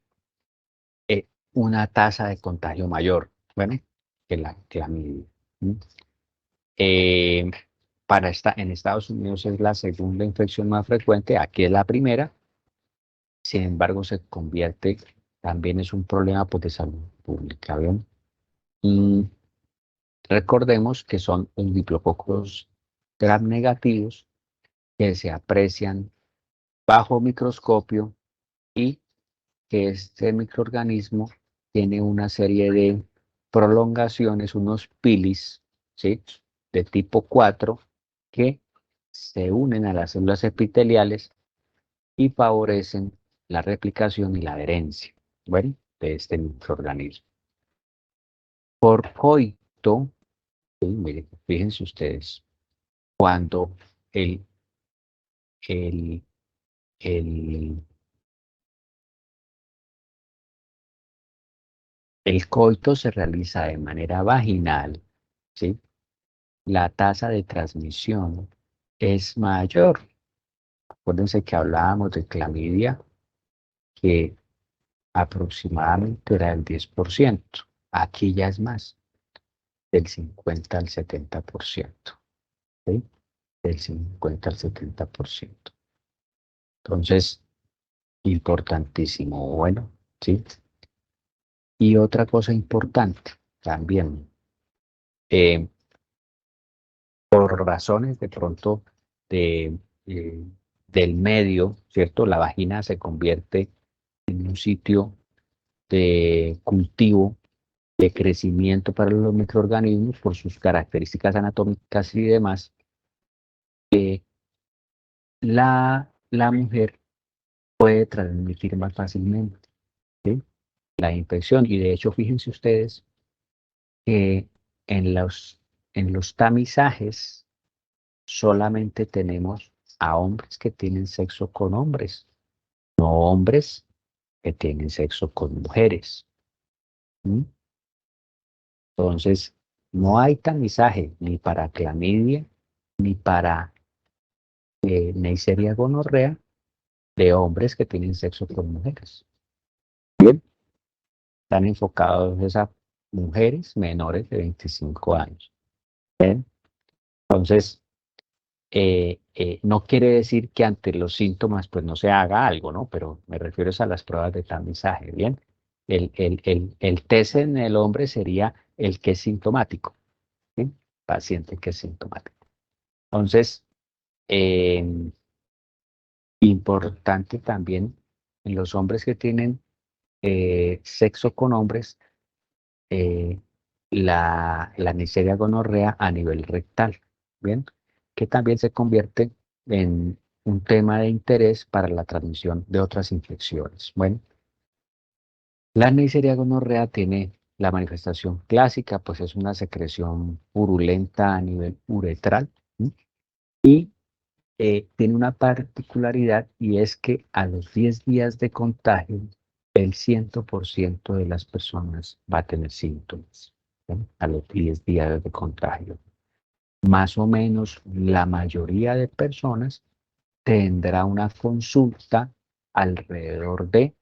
una tasa de contagio mayor, bueno, que la clamidia. Eh, en Estados Unidos es la segunda infección más frecuente, aquí es la primera. Sin embargo, se convierte, también es un problema pues, de salud pública, ¿bien? Y recordemos que son los diplococos gram negativos que se aprecian bajo microscopio, y que este microorganismo tiene una serie de prolongaciones, unos pilis, ¿sí? De tipo 4 que se unen a las células epiteliales y favorecen la replicación y la adherencia, bueno, de este microorganismo. Por coito, sí, miren, fíjense ustedes, cuando el, el, el, el coito se realiza de manera vaginal, ¿sí? La tasa de transmisión es mayor. Acuérdense que hablábamos de clamidia, que aproximadamente era el 10%. Aquí ya es más, del 50 al 70%. ¿Sí? Del 50 al 70%. Entonces, importantísimo. Bueno, ¿sí? Y otra cosa importante también, eh, por razones de pronto de, eh, del medio, ¿cierto? La vagina se convierte en un sitio de cultivo, de crecimiento para los microorganismos por sus características anatómicas y demás. La mujer puede transmitir más fácilmente, ¿sí? La infección. Y de hecho, fíjense ustedes que en los tamizajes solamente tenemos a hombres que tienen sexo con hombres, no hombres que tienen sexo con mujeres. ¿Mm? Entonces, no hay tamizaje ni para clamidia ni para Neisseria gonorrea de hombres que tienen sexo con mujeres. Bien, están enfocados a mujeres menores de 25 años. ¿Bien? Entonces, no quiere decir que ante los síntomas pues no se haga algo, ¿no? Pero me refiero a las pruebas de tamizaje, ¿bien? El test en el hombre sería el que es sintomático, ¿sí? Paciente que es sintomático. Entonces, importante también en los hombres que tienen sexo con hombres, eh, la Neisseria gonorrea a nivel rectal, ¿bien? Que también se convierte en un tema de interés para la transmisión de otras infecciones. Bueno, la Neisseria gonorrea tiene la manifestación clásica, pues es una secreción purulenta a nivel uretral, ¿sí? Y tiene una particularidad y es que a los 10 días de contagio, el 100% de las personas va a tener síntomas, ¿sí? A los 10 días de contagio. Más o menos la mayoría de personas tendrá una consulta alrededor de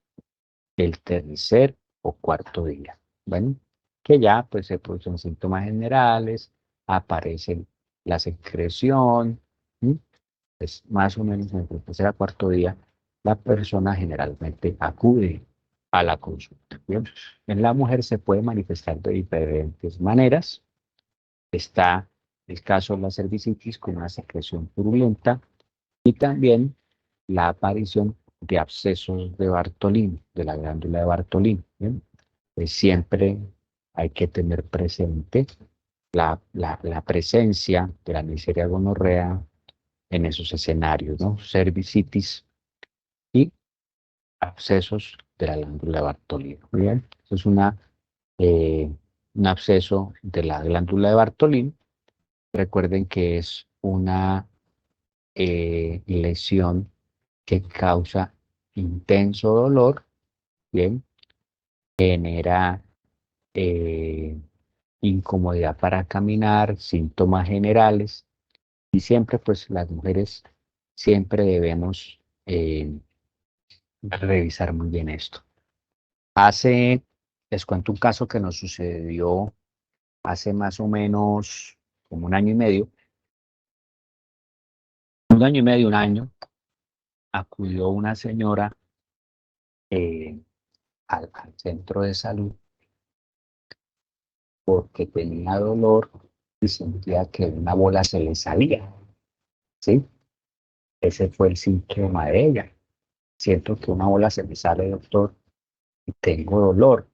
el tercer o cuarto día. Bueno, que ya pues se producen síntomas generales, aparece la secreción, ¿sí? Pues más o menos en el tercer o cuarto día, la persona generalmente acude a la consulta. Bien, en la mujer se puede manifestar de diferentes maneras. Está el caso de la cervicitis con una secreción purulenta y también la aparición de abscesos de Bartolín, de la glándula de Bartolín. ¿Bien? Pues siempre hay que tener presente la presencia de la Neisseria gonorrea en esos escenarios, ¿no? Cervicitis y abscesos de la glándula de Bartolín. Bien, eso es un absceso de la glándula de Bartolín. Recuerden que es una lesión que causa intenso dolor, bien, genera incomodidad para caminar, síntomas generales y siempre pues las mujeres siempre debemos revisar muy bien esto. Les cuento un caso que nos sucedió hace más o menos como un año y medio. Un año, acudió una señora eh, al centro de salud porque tenía dolor y sentía que una bola se le salía, ¿sí? Ese fue el síntoma de ella. Siento que una bola se me sale, doctor, y tengo dolor.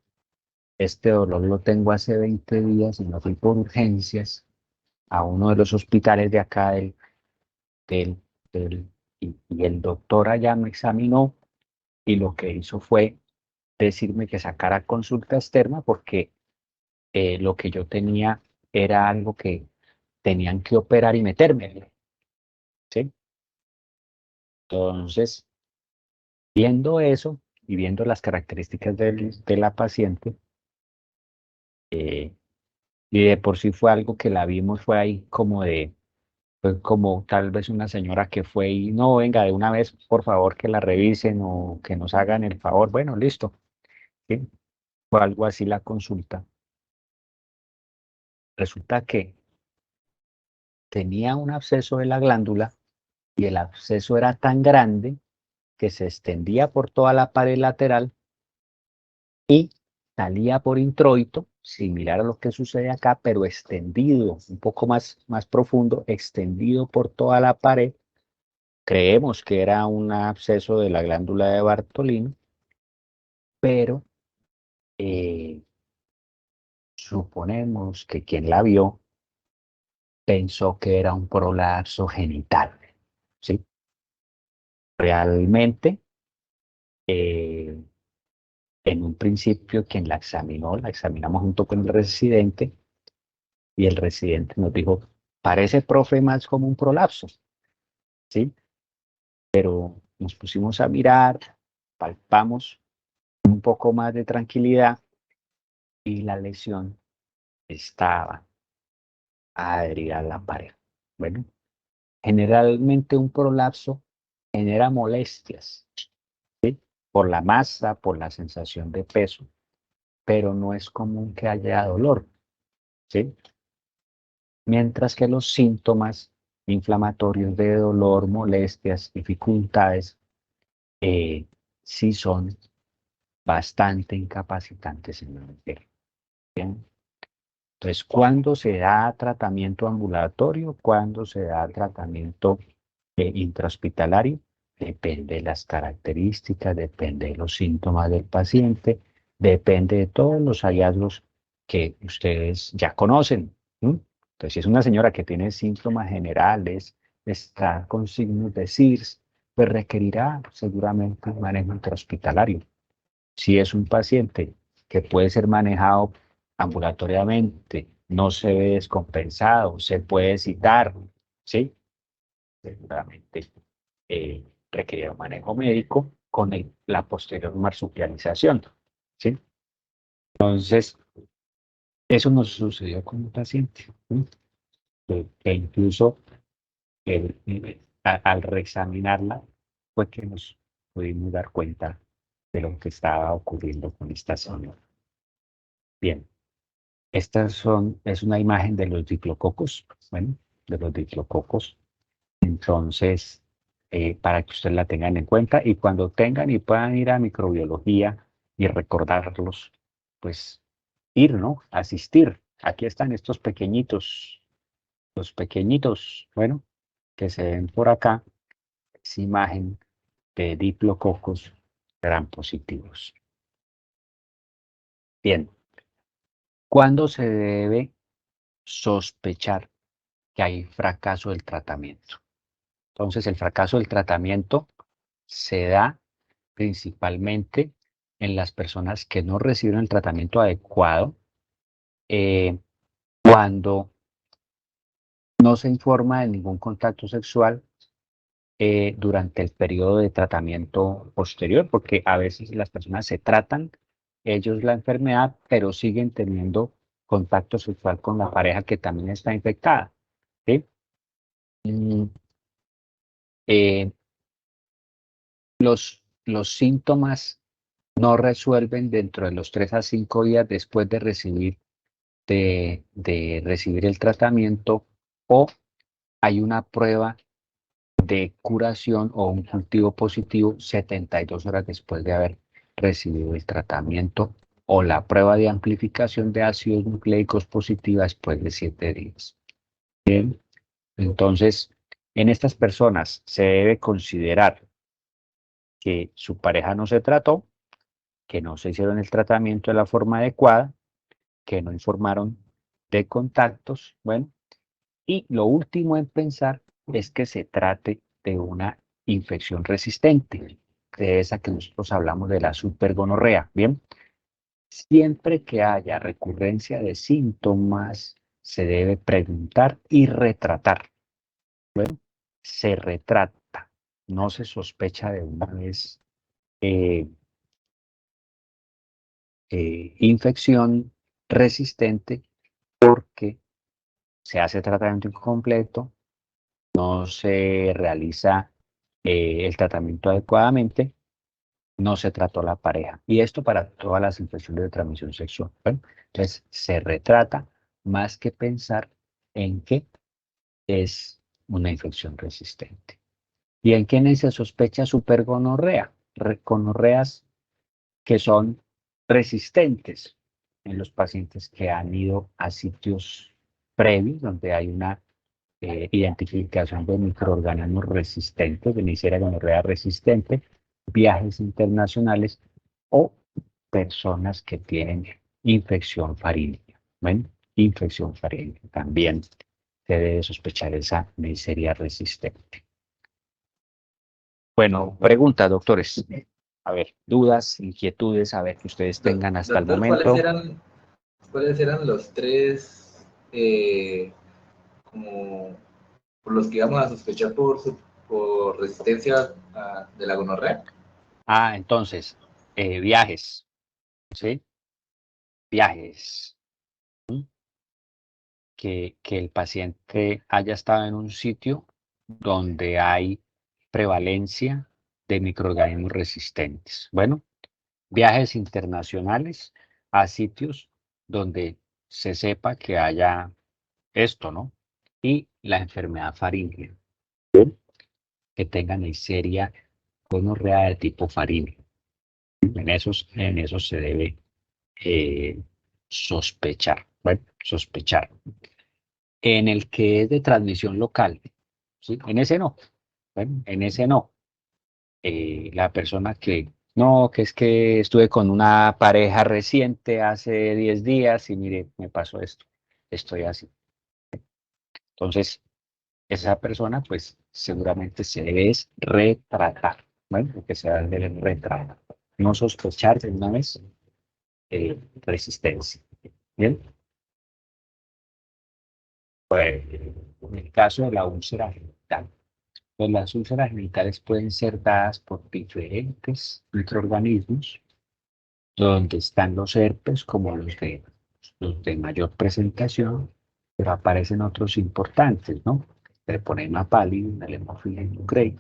Este dolor lo tengo hace 20 días y no fui por urgencias a uno de los hospitales de acá del, del y el doctor allá me examinó y lo que hizo fue decirme que sacara consulta externa porque lo que yo tenía era algo que tenían que operar y meterme, ¿sí? Entonces, viendo eso y viendo las características de la paciente, eh, y de por sí fue algo que la vimos, fue ahí fue como tal vez una señora que fue y no, venga, de una vez, por favor, que la revisen o que nos hagan el favor. Bueno, listo. ¿sí? Fue algo así la consulta. Resulta que tenía un absceso de la glándula y el absceso era tan grande que se extendía por toda la pared lateral y salía por introito, similar a lo que sucede acá, pero extendido, un poco más profundo, extendido por toda la pared. Creemos que era un absceso de la glándula de Bartolino, pero suponemos que quien la vio pensó que era un prolapso genital, ¿sí? Realmente, en un principio, quien la examinamos junto con el residente, y el residente nos dijo, parece, profe, más como un prolapso, ¿sí? Pero nos pusimos a mirar, palpamos un poco más de tranquilidad y la lesión estaba adherida a la pared. Bueno, generalmente un prolapso genera molestias, ¿sí? Por la masa, por la sensación de peso, pero no es común que haya dolor, ¿sí? Mientras que los síntomas inflamatorios de dolor, molestias, dificultades, sí son bastante incapacitantes en la mujer. ¿Bien? Entonces, ¿cuándo se da tratamiento ambulatorio? ¿Cuándo se da tratamiento intrahospitalario? Depende de las características, depende de los síntomas del paciente, depende de todos los hallazgos que ustedes ya conocen. ¿M? Entonces, si es una señora que tiene síntomas generales, está con signos de SIRS, pues requerirá seguramente un manejo intrahospitalario. Si es un paciente que puede ser manejado ambulatoriamente, no se ve descompensado, se puede citar, ¿sí? Seguramente requerirá un manejo médico con la posterior marsupialización, ¿sí? Entonces, eso nos sucedió con un paciente, ¿sí? Que incluso al reexaminarla fue que nos pudimos dar cuenta de lo que estaba ocurriendo con esta señora. Bien, es una imagen de los diplococos, bueno, de los diplococos. Entonces, para que ustedes la tengan en cuenta y cuando tengan y puedan ir a microbiología y recordarlos, pues ir, ¿no? Asistir. Aquí están estos pequeñitos, los pequeñitos, bueno, que se ven por acá, es imagen de diplococos gran positivos. Bien, ¿cuándo se debe sospechar que hay fracaso del tratamiento? Entonces, el fracaso del tratamiento se da principalmente en las personas que no reciben el tratamiento adecuado, cuando no se informa de ningún contacto sexual durante el periodo de tratamiento posterior, porque a veces las personas se tratan ellos la enfermedad, pero siguen teniendo contacto sexual con la pareja que también está infectada, ¿sí? Mm, eh, los síntomas no resuelven dentro de los 3 a 5 días después de recibir el tratamiento, o hay una prueba de curación o un cultivo positivo 72 horas después de haber recibido el tratamiento, o la prueba de amplificación de ácidos nucleicos positiva después de 7 días. Bien, entonces, en estas personas se debe considerar que su pareja no se trató, que no se hicieron el tratamiento de la forma adecuada, que no informaron de contactos, bueno, y lo último en pensar es que se trate de una infección resistente, de esa que nosotros hablamos de la supergonorrea, ¿bien? Siempre que haya recurrencia de síntomas, se debe preguntar y retratar. Bueno, se retrata, no se sospecha de una vez eh, infección resistente, porque se hace tratamiento incompleto, no se realiza el tratamiento adecuadamente no se trató la pareja. Y esto para todas las infecciones de transmisión sexual. Bueno, entonces se retrata más que pensar en que es una infección resistente. ¿Y en quiénes se sospecha supergonorrea? Gonorreas que son resistentes en los pacientes que han ido a sitios previos donde hay una identificación de microorganismos resistentes, de Neisseria gonorrea resistente, viajes internacionales o personas que tienen infección faríngea. ¿Ven? Infección faríngea. También se debe sospechar esa Neisseria resistente. Bueno, pregunta, doctores. A ver, dudas, inquietudes, a ver que ustedes tengan hasta el momento. ¿Cuáles eran los tres como por los que íbamos a sospechar por resistencia de la gonorrea? Entonces, viajes, ¿sí? Viajes. Que el paciente haya estado en un sitio donde hay prevalencia de microorganismos resistentes. Bueno, viajes internacionales a sitios donde se sepa que haya esto, ¿no? Y la enfermedad faríngea, que tengan Neisseria gonorrea de tipo faríngeo. En esos se debe sospechar. Bueno, sospechar. En el que es de transmisión local, ¿sí? En ese no. Bueno, en ese no. La persona que, no, que es que estuve con una pareja reciente hace 10 días y mire, me pasó esto, estoy así. Entonces, esa persona, pues, seguramente se debe retratar, ¿bueno? Porque se debe retratar. No sospechar de una vez resistencia. ¿Bien? Pues, en el caso de la úlcera genital, pues las úlceras genitales pueden ser dadas por diferentes microorganismos, donde están los herpes como los de mayor presentación, pero aparecen otros importantes, ¿no? Treponema pallidum, el Haemophilus ducreyi,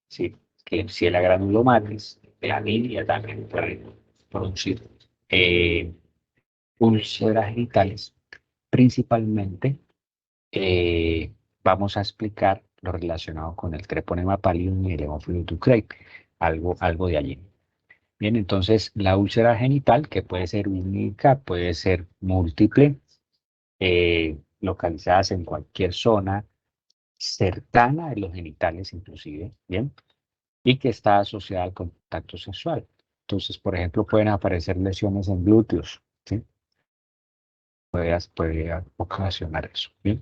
sí, Klebsiella granulomatis, la lilia también puede producir úlceras genitales, principalmente. Vamos a explicar lo relacionado con el Treponema pallidum y el Haemophilus ducreyi, algo de allí. Bien, entonces la úlcera genital, que puede ser única, puede ser múltiple, localizadas en cualquier zona cercana de los genitales inclusive, bien, y que está asociada al contacto sexual. Entonces, por ejemplo, pueden aparecer lesiones en glúteos, ¿sí? Puede ocasionar eso, ¿bien?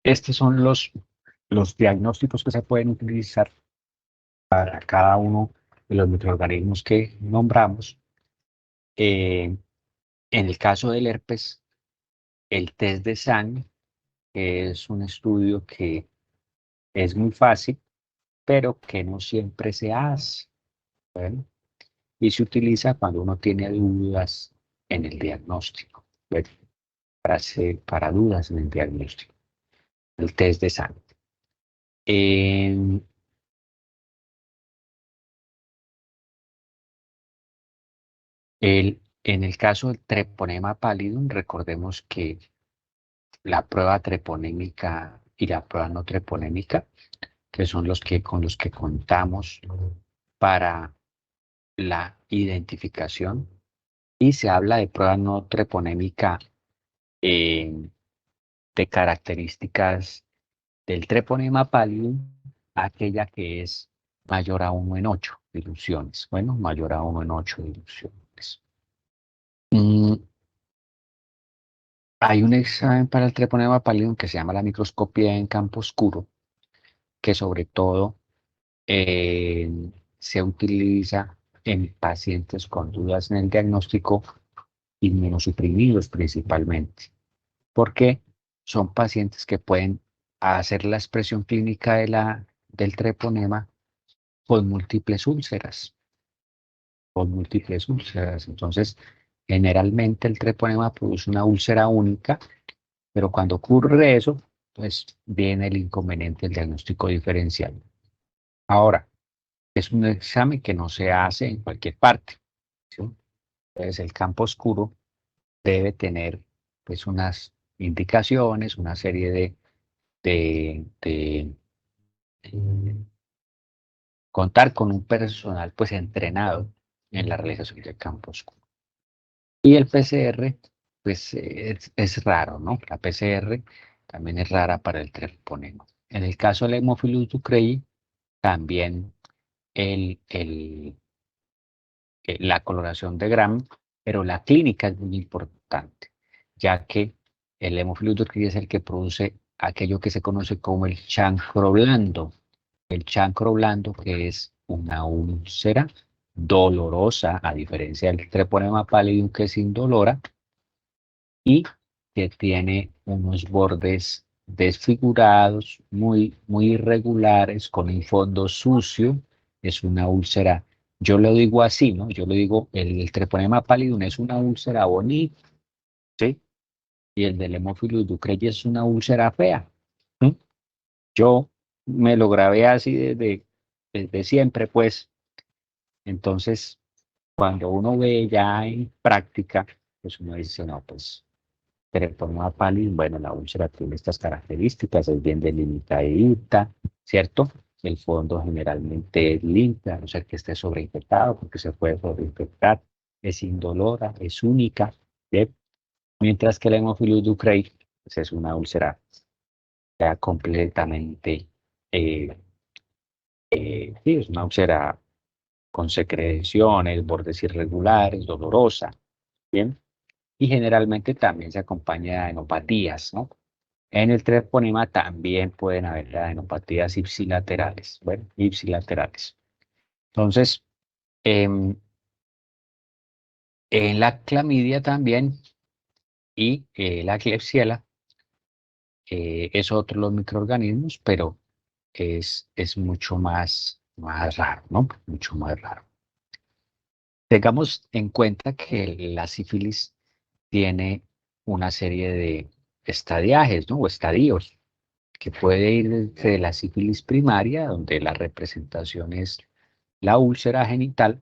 Estos son los diagnósticos que se pueden utilizar para cada uno de los microorganismos que nombramos. En el caso del herpes, el test de sangre es un estudio que es muy fácil, pero que no siempre se hace. Bueno, y se utiliza cuando uno tiene dudas en el diagnóstico. Bueno, para dudas en el diagnóstico. El test de sangre. En el caso del treponema pallidum, recordemos que la prueba treponémica y la prueba no treponémica, que son con los que contamos para la identificación, y se habla de prueba no treponémica de características del treponema pallidum, aquella que es mayor a 1 en 8 diluciones. Bueno, mayor a 1 en 8 diluciones. Hay un examen para el treponema pallidum que se llama la microscopía en campo oscuro, que sobre todo se utiliza en pacientes con dudas en el diagnóstico, inmunosuprimidos principalmente, porque son pacientes que pueden hacer la expresión clínica del treponema con múltiples úlceras, Entonces, generalmente el treponema produce una úlcera única, pero cuando ocurre eso, pues viene el inconveniente del diagnóstico diferencial. Ahora, es un examen que no se hace en cualquier parte, ¿sí? Entonces, el campo oscuro debe tener pues unas indicaciones, una serie de contar con un personal pues entrenado en la realización del campo oscuro. Y el PCR pues es raro, ¿no? La PCR también es rara para el treponema. En el caso del Haemophilus ducreyi, también la coloración de Gram, pero la clínica es muy importante, ya que el Haemophilus ducreyi es el que produce aquello que se conoce como el chancro blando. El chancro blando, que es una úlcera dolorosa, a diferencia del treponema pallidum, que es indolora, y que tiene unos bordes desfigurados, muy irregulares, con un fondo sucio. Es una úlcera, yo lo digo así, ¿no? Yo lo digo, el treponema pallidum es una úlcera bonita, ¿sí? Y el del Haemophilus ducreyi es una úlcera fea. ¿Sí? Yo me lo grabé así desde siempre, pues. Entonces, cuando uno ve ya en práctica, pues uno dice, no, pues treponema pallidum, bueno, la úlcera tiene estas características, es bien delimitadita, ¿cierto? El fondo generalmente es limpio, a no ser que esté sobreinfectado, porque se puede sobreinfectar, es indolora, es única, ¿sí? Mientras que el Haemophilus ducreyi pues, es una úlcera ya completamente, eh, sí, es una úlcera con secreciones, bordes irregulares, dolorosa, ¿bien? Y generalmente también se acompaña de adenopatías, ¿no? En el treponema también pueden haber adenopatías ipsilaterales, bueno, ipsilaterales. Entonces, em, en la clamidia también y la Klebsiella es otro de los microorganismos, pero es mucho más raro, ¿no? Mucho más raro. Tengamos en cuenta que la sífilis tiene una serie de estadiajes, ¿no? O estadios, que puede ir desde la sífilis primaria, donde la representación es la úlcera genital,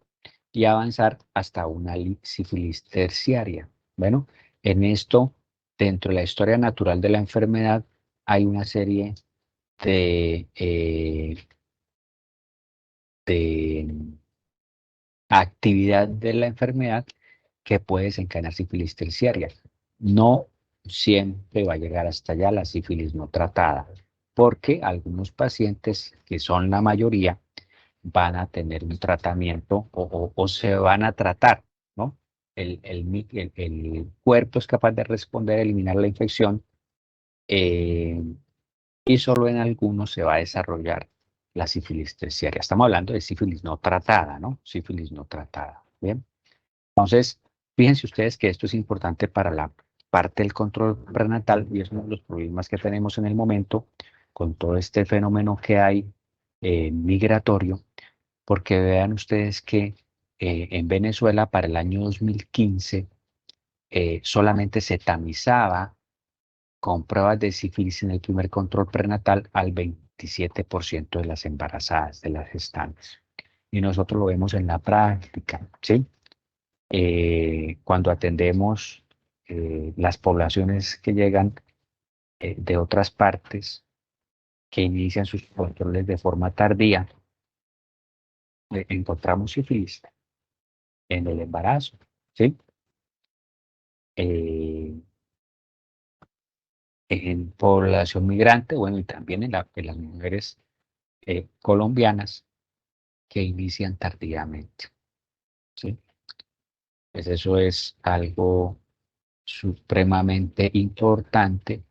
y avanzar hasta una sífilis terciaria. Bueno, en esto, dentro de la historia natural de la enfermedad, hay una serie de actividad de la enfermedad que puede desencadenar sífilis terciaria. No siempre va a llegar hasta allá la sífilis no tratada, porque algunos pacientes, que son la mayoría, van a tener un tratamiento o se van a tratar, ¿no? El cuerpo es capaz de responder, eliminar la infección, eh, y solo en algunos se va a desarrollar la sífilis terciaria. Estamos hablando de sífilis no tratada, ¿no? Sífilis no tratada, ¿bien? Entonces, fíjense ustedes que esto es importante para la parte del control prenatal y es uno de los problemas que tenemos en el momento con todo este fenómeno que hay migratorio, porque vean ustedes que en Venezuela para el año 2015 solamente se tamizaba con pruebas de sífilis en el primer control prenatal al 27% de las embarazadas, de las gestantes. Y nosotros lo vemos en la práctica, ¿sí? Cuando atendemos las poblaciones que llegan de otras partes, que inician sus controles de forma tardía, encontramos sífilis en el embarazo, ¿sí? Eh, en población migrante, bueno, y también en las mujeres colombianas que inician tardíamente, ¿sí? Pues eso es algo supremamente importante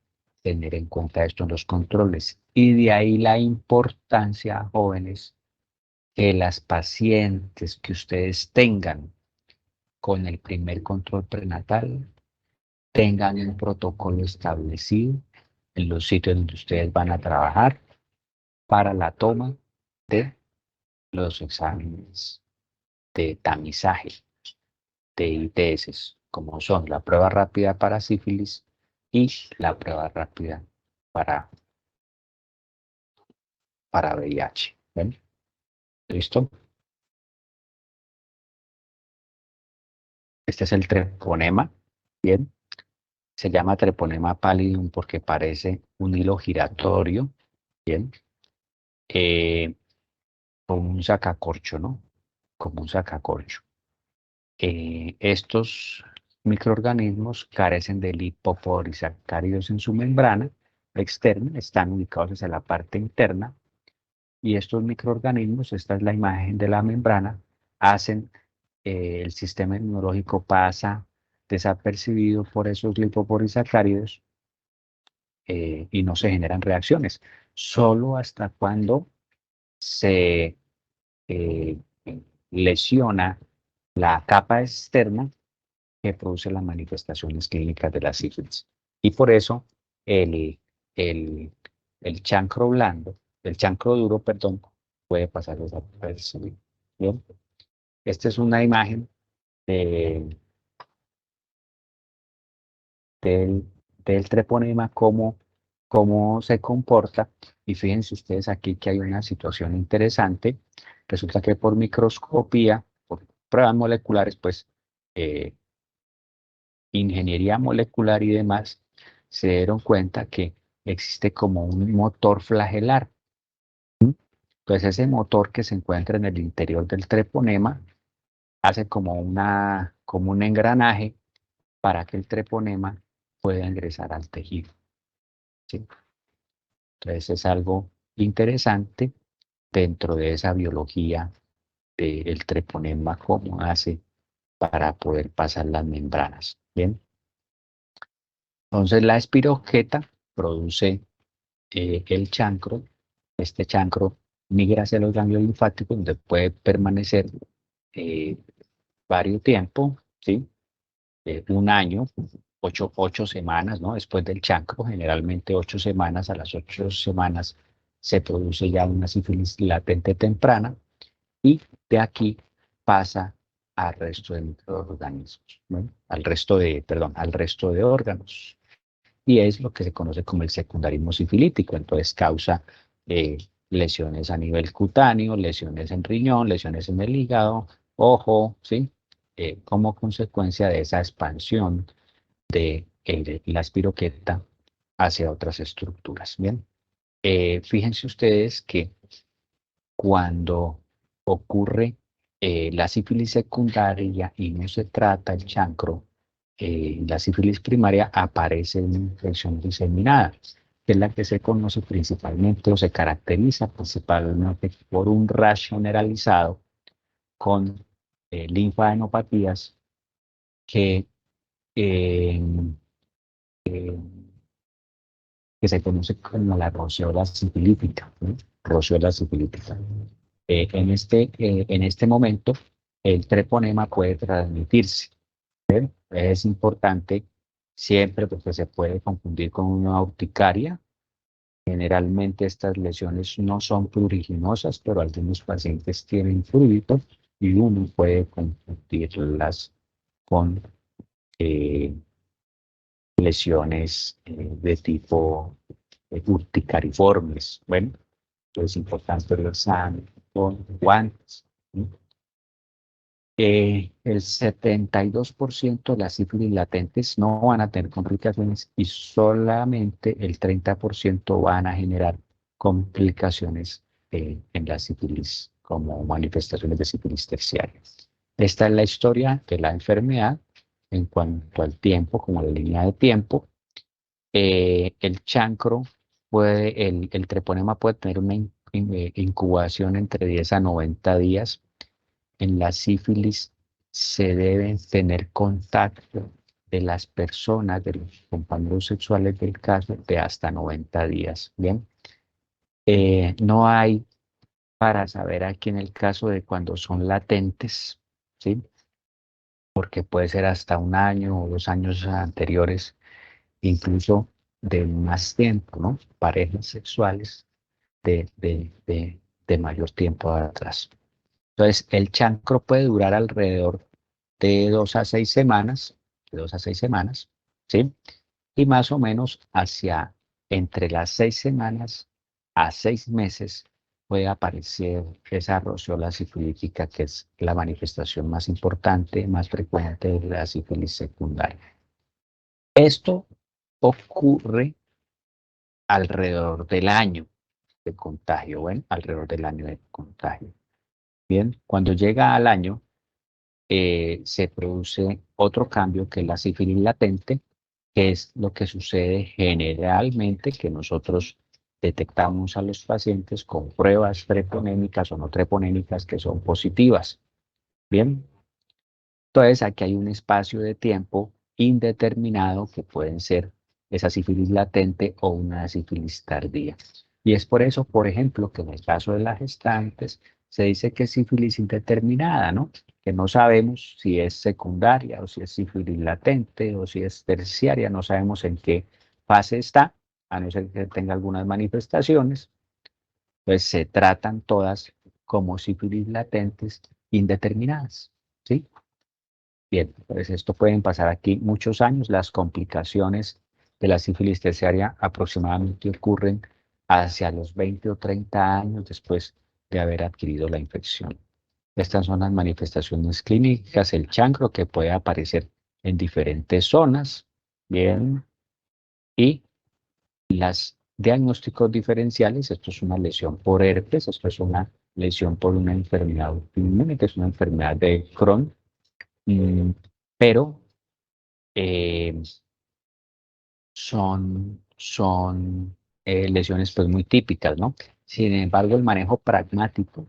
tener en cuenta esto en los controles. Y de ahí la importancia, jóvenes, que las pacientes que ustedes tengan con el primer control prenatal tengan un protocolo establecido en los sitios donde ustedes van a trabajar para la toma de los exámenes de tamizaje de ITS, como son la prueba rápida para sífilis y la prueba rápida para VIH. ¿Ven? ¿Listo? Este es el treponema. Bien. Se llama treponema pallidum porque parece un hilo giratorio. Bien. Como un sacacorcho, ¿no? Como un sacacorcho. Estos microorganismos carecen de lipopolisacáridos en su membrana externa, están ubicados hacia la parte interna, y estos microorganismos, esta es la imagen de la membrana, hacen, el sistema inmunológico pasa desapercibido por esos lipopolisacáridos y no se generan reacciones, solo hasta cuando se eh, lesiona la capa externa que produce las manifestaciones clínicas de la sífilis. Y por eso el, el, el chancro blando, el chancro duro, perdón, puede pasar desapercibido. Bien. Esta es una imagen de, del, del treponema, cómo se comporta. Y fíjense ustedes aquí que hay una situación interesante. Resulta que por microscopía, por pruebas moleculares, pues ingeniería molecular y demás, se dieron cuenta que existe como un motor flagelar. Entonces ese motor que se encuentra en el interior del treponema hace como un engranaje para que el treponema pueda ingresar al tejido. ¿Sí? Entonces es algo interesante dentro de esa biología del treponema, cómo hace para poder pasar las membranas. Bien. Entonces la espiroqueta produce el chancro. Este chancro migra hacia los ganglios linfáticos, donde puede permanecer eh, varios tiempo, ¿sí? Un año, ocho semanas, ¿no? Después del chancro, generalmente 8 semanas. A las 8 semanas se produce ya una sífilis latente temprana y de aquí pasa al resto de microorganismos, ¿no? Al resto de órganos. Y es lo que se conoce como el secundarismo sifilítico. Entonces causa eh, lesiones a nivel cutáneo, lesiones en riñón, lesiones en el hígado, ojo, ¿sí? Como consecuencia de esa expansión de la espiroqueta hacia otras estructuras. Bien, fíjense ustedes que cuando ocurre la sífilis secundaria y no se trata el chancro, la sífilis primaria, aparece una infección diseminada, que es la que se conoce principalmente o se caracteriza principalmente por un rash generalizado con linfadenopatías que, eh, eh, que se conoce como la roceola sifilítica, ¿no? Roceola sifilítica. En este momento, el treponema puede transmitirse. ¿Ven? Es importante siempre porque se puede confundir con una urticaria. Generalmente estas lesiones no son pruriginosas, pero algunos pacientes tienen prurito y uno puede confundirlas con eh, lesiones de tipo urticariformes. Bueno, entonces es importante el examen con guantes. ¿Sí? El 72% de las sífilis latentes no van a tener complicaciones y solamente el 30% van a generar complicaciones en la sífilis como manifestaciones de sífilis terciaria. Esta es la historia de la enfermedad en cuanto al tiempo, como la línea de tiempo. El chancro el treponema puede tener una incubación entre 10 a 90 días. En la sífilis se deben tener contacto de las personas, de los compañeros sexuales del caso, de hasta 90 días. Bien, no hay para saber aquí en el caso de cuando son latentes, ¿sí? Porque puede ser hasta un año o 2 años anteriores, incluso de más tiempo, ¿no? Parejas sexuales de mayor tiempo atrás. Entonces, el chancro puede durar alrededor de 2 a 6 semanas, de 2 a 6 semanas, ¿sí? Y más o menos entre las 6 semanas a 6 meses puede aparecer esa roceola sifilítica, que es la manifestación más importante, más frecuente de la sífilis secundaria. Esto ocurre alrededor del año de contagio, bueno, alrededor del año de contagio. Bien, cuando llega al año, se produce otro cambio que es la sífilis latente, que es lo que sucede generalmente que nosotros detectamos a los pacientes con pruebas treponémicas o no treponémicas que son positivas. Bien, entonces aquí hay un espacio de tiempo indeterminado que pueden ser esa sífilis latente o una sífilis tardía. Y es por eso, por ejemplo, que en el caso de las gestantes se dice que es sífilis indeterminada, ¿no? Que no sabemos si es secundaria o si es sífilis latente o si es terciaria, no sabemos en qué fase está, a no ser que tenga algunas manifestaciones. Pues se tratan todas como sífilis latentes indeterminadas, ¿sí? Bien, pues esto pueden pasar aquí muchos años. Las complicaciones de la sífilis terciaria aproximadamente ocurren hacia los 20 o 30 años después de haber adquirido la infección. Estas son las manifestaciones clínicas, el chancro que puede aparecer en diferentes zonas, bien, y las diagnósticos diferenciales. Esto es una lesión por herpes, esto es una lesión por una enfermedad autoinmune, que es una enfermedad de Crohn, pero son lesiones pues muy típicas, ¿no? Sin embargo, el manejo pragmático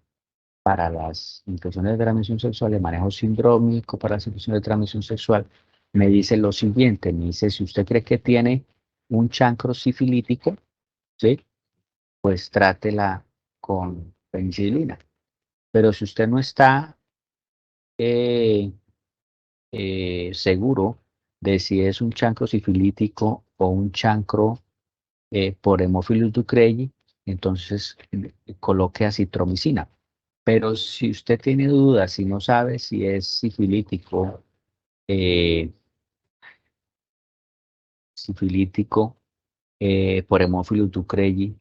para las infecciones de transmisión sexual, el manejo sindrómico para las infecciones de transmisión sexual, me dice lo siguiente, me dice, si usted cree que tiene un chancro sifilítico, ¿sí? Pues trátela con penicilina. Pero si usted no está eh, seguro de si es un chancro sifilítico o un chancro por Haemophilus ducreyi, entonces coloque acitromicina. Pero si usted tiene dudas, y no sabe si es eh, sifilítico por Haemophilus ducreyi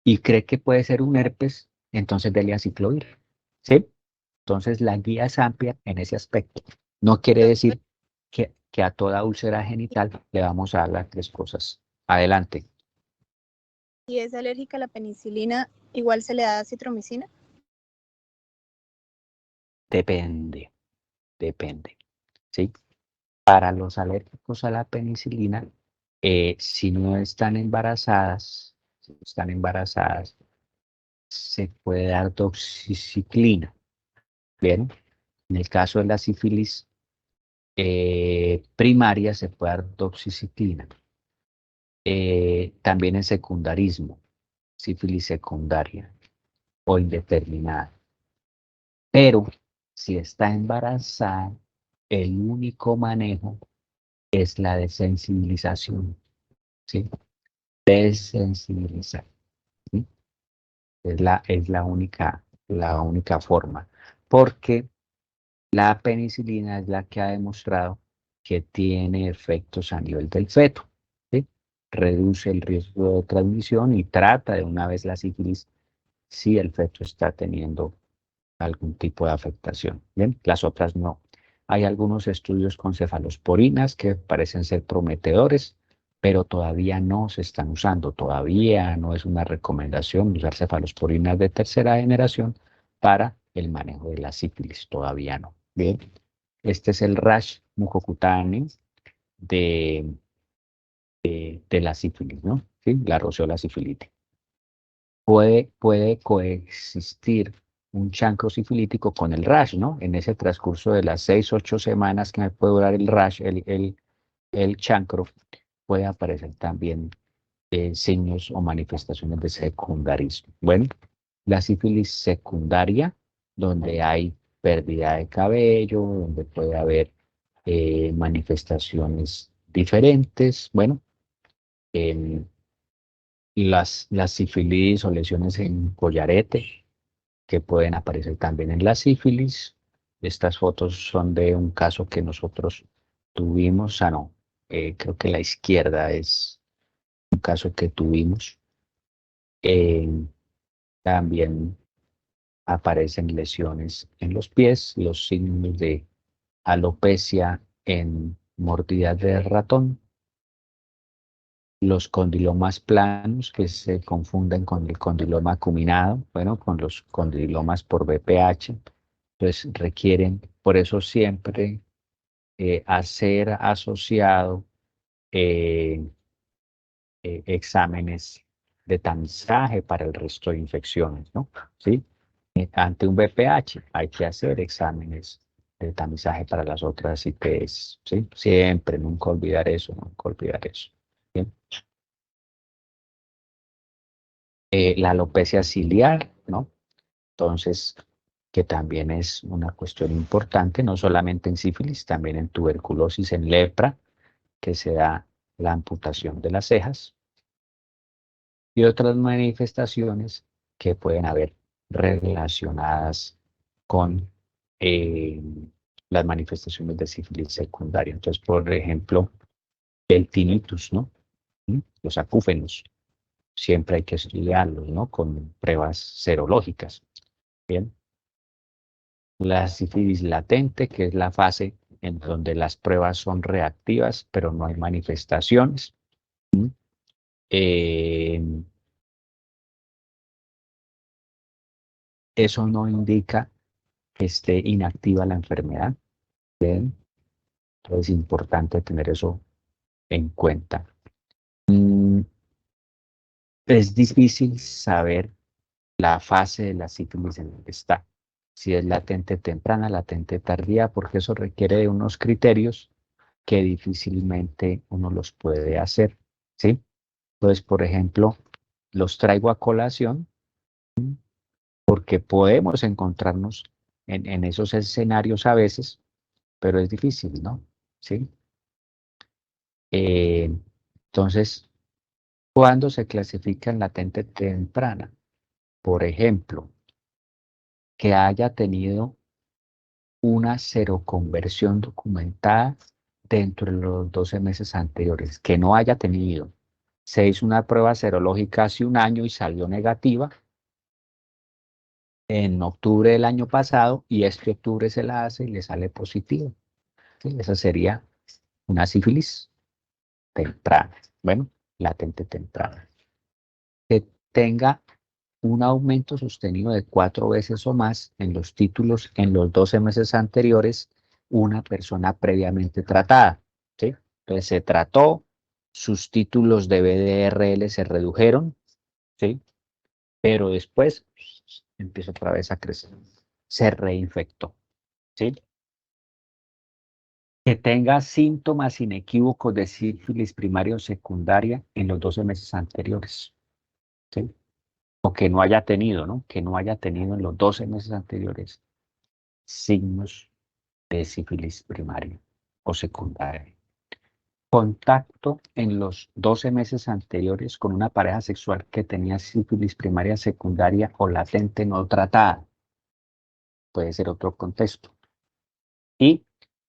y cree que puede ser un herpes, entonces dele aciclovir, ¿sí? Entonces la guía es amplia en ese aspecto. No quiere decir que a toda úlcera genital le vamos a dar las tres cosas. Adelante. ¿Y es alérgica a la penicilina, igual se le da acitromicina? Depende, ¿sí? Para los alérgicos a la penicilina, si no están embarazadas, se puede dar doxiciclina. Bien, en el caso de la sífilis primaria se puede dar doxiciclina. También en secundarismo, sífilis secundaria o indeterminada. Pero si está embarazada, el único manejo es la desensibilización, ¿sí? Desensibilizar, ¿sí? Es la única forma, porque la penicilina es la que ha demostrado que tiene efectos a nivel del feto, ¿sí? Reduce el riesgo de transmisión y trata de una vez la sífilis si el feto está teniendo algún tipo de afectación. Bien, las otras no. Hay algunos estudios con cefalosporinas que parecen ser prometedores, pero todavía no se están usando. Todavía no es una recomendación usar cefalosporinas de tercera generación para el manejo de la sífilis. Todavía no. Bien, este es el rash mucocutáneo de, de la sífilis, ¿no? ¿Sí? La roceola sifilítica. Puede coexistir un chancro sifilítico con el rash, ¿no? En ese transcurso de las 6, 8 semanas que me puede durar el rash, el chancro, puede aparecer también signos o manifestaciones de secundarismo. Bueno, la sífilis secundaria, donde hay pérdida de cabello, donde puede haber manifestaciones diferentes, bueno, las sífilis o lesiones en collarete, que pueden aparecer también en la sífilis. Estas fotos son de un caso que nosotros tuvimos, no, creo que la izquierda es un caso que tuvimos. También aparecen lesiones en los pies, los signos de alopecia en mordidas de ratón, los condilomas planos que se confunden con el condiloma acuminado, bueno, con los condilomas por BPH, pues requieren, por eso siempre hacer asociado eh, exámenes de tamizaje para el resto de infecciones, ¿no? ¿Sí? Ante un BPH hay que hacer exámenes de tamizaje para las otras IPS, ¿sí? Siempre, nunca olvidar eso, nunca olvidar eso. ¿Bien? La alopecia ciliar, ¿no? Entonces, que también es una cuestión importante, no solamente en sífilis, también en tuberculosis, en lepra, que se da la amputación de las cejas, y otras manifestaciones que pueden haber relacionadas con eh, las manifestaciones de sífilis secundaria. Entonces, por ejemplo, el tinnitus, ¿no? Los acúfenos, siempre hay que estudiarlos, ¿no? Con pruebas serológicas. Bien. La sífilis latente, que es la fase en donde las pruebas son reactivas, pero no hay manifestaciones. Eh, Eso no indica que esté inactiva la enfermedad. Bien. Entonces es importante tener eso en cuenta. Es difícil saber la fase de la sífilis en la que está. Si es latente temprana, latente tardía, porque eso requiere de unos criterios que difícilmente uno los puede hacer, ¿sí? Entonces, por ejemplo, los traigo a colación porque podemos encontrarnos en esos escenarios a veces, pero es difícil, ¿no? ¿Sí? Entonces, ¿cuándo se clasifica en latente temprana? Por ejemplo, que haya tenido una seroconversión documentada dentro de los 12 meses anteriores, que no haya tenido. Se hizo una prueba serológica hace un año y salió negativa en octubre del año pasado y este octubre se la hace y le sale positivo. ¿Sí? Esa sería una sífilis temprana. Bueno, latente temprana. Que tenga un aumento sostenido de 4 veces o más en los títulos en los 12 meses anteriores, una persona previamente tratada, ¿sí? Entonces se trató, sus títulos de BDRL se redujeron, ¿sí? Pero después empieza otra vez a crecer, se reinfectó, ¿sí? Que tenga síntomas inequívocos de sífilis primaria o secundaria en los 12 meses anteriores, ¿sí? O que no haya tenido, ¿no? Que no haya tenido en los 12 meses anteriores signos de sífilis primaria o secundaria. Contacto en los 12 meses anteriores con una pareja sexual que tenía sífilis primaria, secundaria o latente no tratada. Puede ser otro contexto. Y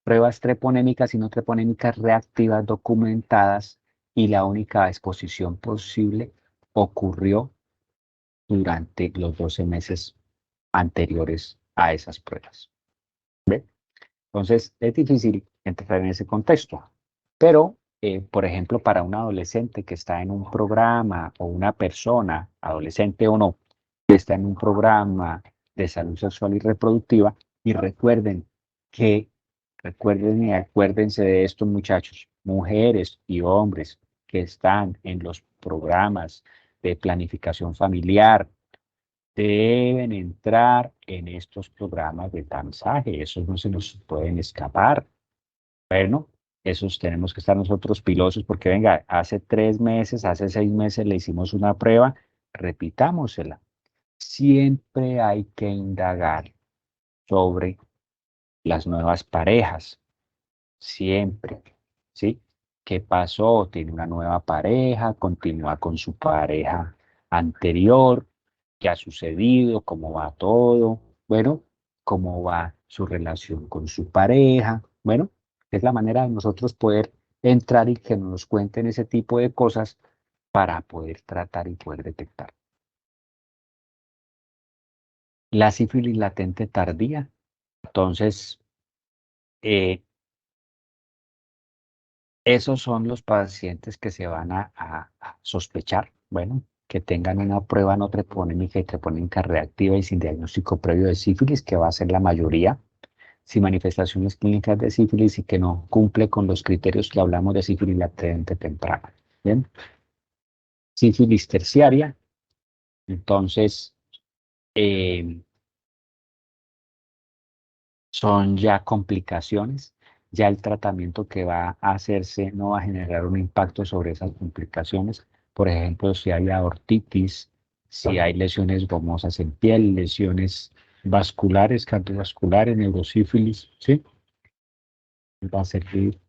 pruebas treponémicas y no treponémicas reactivas documentadas y la única exposición posible ocurrió durante los 12 meses anteriores a esas pruebas. ¿Ve? Entonces, es difícil entrar en ese contexto, pero, por ejemplo, para un adolescente que está en un programa o una persona, adolescente o no, que está en un programa de salud sexual y reproductiva, y recuerden y acuérdense de estos muchachos, mujeres y hombres que están en los programas de planificación familiar, deben entrar en estos programas de tamizaje, esos no se nos pueden escapar. Bueno, esos tenemos que estar nosotros pilosos porque venga, hace 3 meses, hace 6 meses le hicimos una prueba, repitámosela. Siempre hay que indagar sobre las nuevas parejas, siempre, ¿sí? ¿Qué pasó? ¿Tiene una nueva pareja? ¿Continúa con su pareja anterior? ¿Qué ha sucedido? ¿Cómo va todo? Bueno, ¿cómo va su relación con su pareja? Bueno, es la manera de nosotros poder entrar y que nos cuenten ese tipo de cosas para poder tratar y poder detectar. la sífilis latente tardía. Entonces, esos son los pacientes que se van a sospechar, bueno, que tengan una prueba no treponémica y treponémica reactiva y sin diagnóstico previo de sífilis, que va a ser la mayoría, sin manifestaciones clínicas de sífilis y que no cumple con los criterios que hablamos de sífilis latente temprana. Bien. Sífilis terciaria, entonces, son ya complicaciones, ya el tratamiento que va a hacerse no va a generar un impacto sobre esas complicaciones. Por ejemplo, si hay aortitis, si hay lesiones gomosas en piel, lesiones vasculares, cardiovasculares, neurosífilis, ¿sí? Va a servir.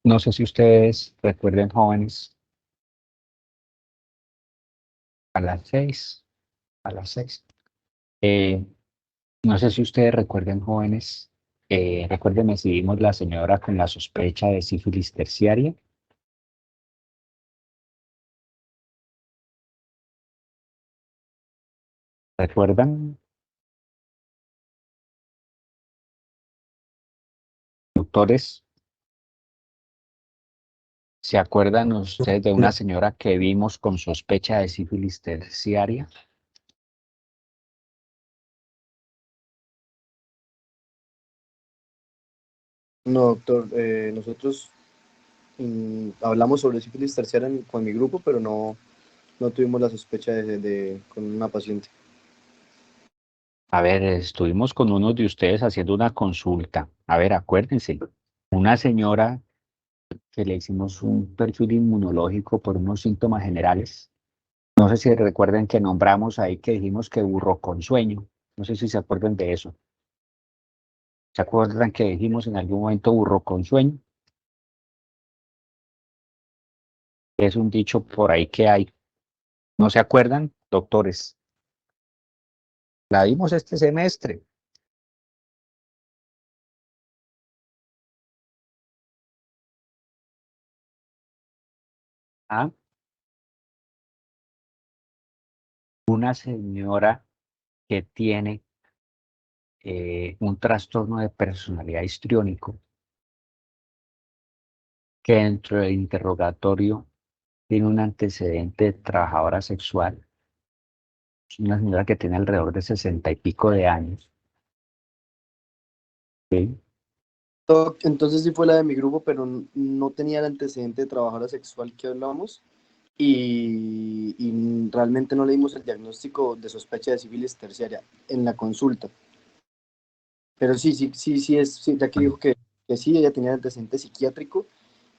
No sé si ustedes recuerden, jóvenes, a las 6, a las 6. No sé si ustedes recuerden, jóvenes, recuérdenme si vimos la señora con la sospecha de sífilis terciaria. ¿Recuerdan, doctores? ¿Se acuerdan ustedes de una señora que vimos con sospecha de sífilis terciaria? No, doctor, nosotros hablamos sobre sífilis terciaria con mi grupo, pero no tuvimos la sospecha con una paciente. A ver, estuvimos con uno de ustedes haciendo una consulta. A ver, acuérdense, una señora que le hicimos un perfil inmunológico por unos síntomas generales. No sé si recuerden que nombramos ahí que dijimos que burro con sueño. No sé si se acuerdan de eso. ¿Se acuerdan que dijimos en algún momento burro con sueño? Es un dicho por ahí que hay. ¿No se acuerdan, doctores? La vimos este semestre. ¿Ah? Una señora que tiene un trastorno de personalidad histriónico, que dentro del interrogatorio tiene un antecedente de trabajadora sexual. Es una señora que tiene alrededor de 60 y pico de años. ¿Sí? Entonces sí fue la de mi grupo, pero no tenía el antecedente de trabajadora sexual que hablábamos y realmente no le dimos el diagnóstico de sospecha de sífilis terciaria en la consulta. Pero sí, ya que dijo que sí, ella tenía antecedente psiquiátrico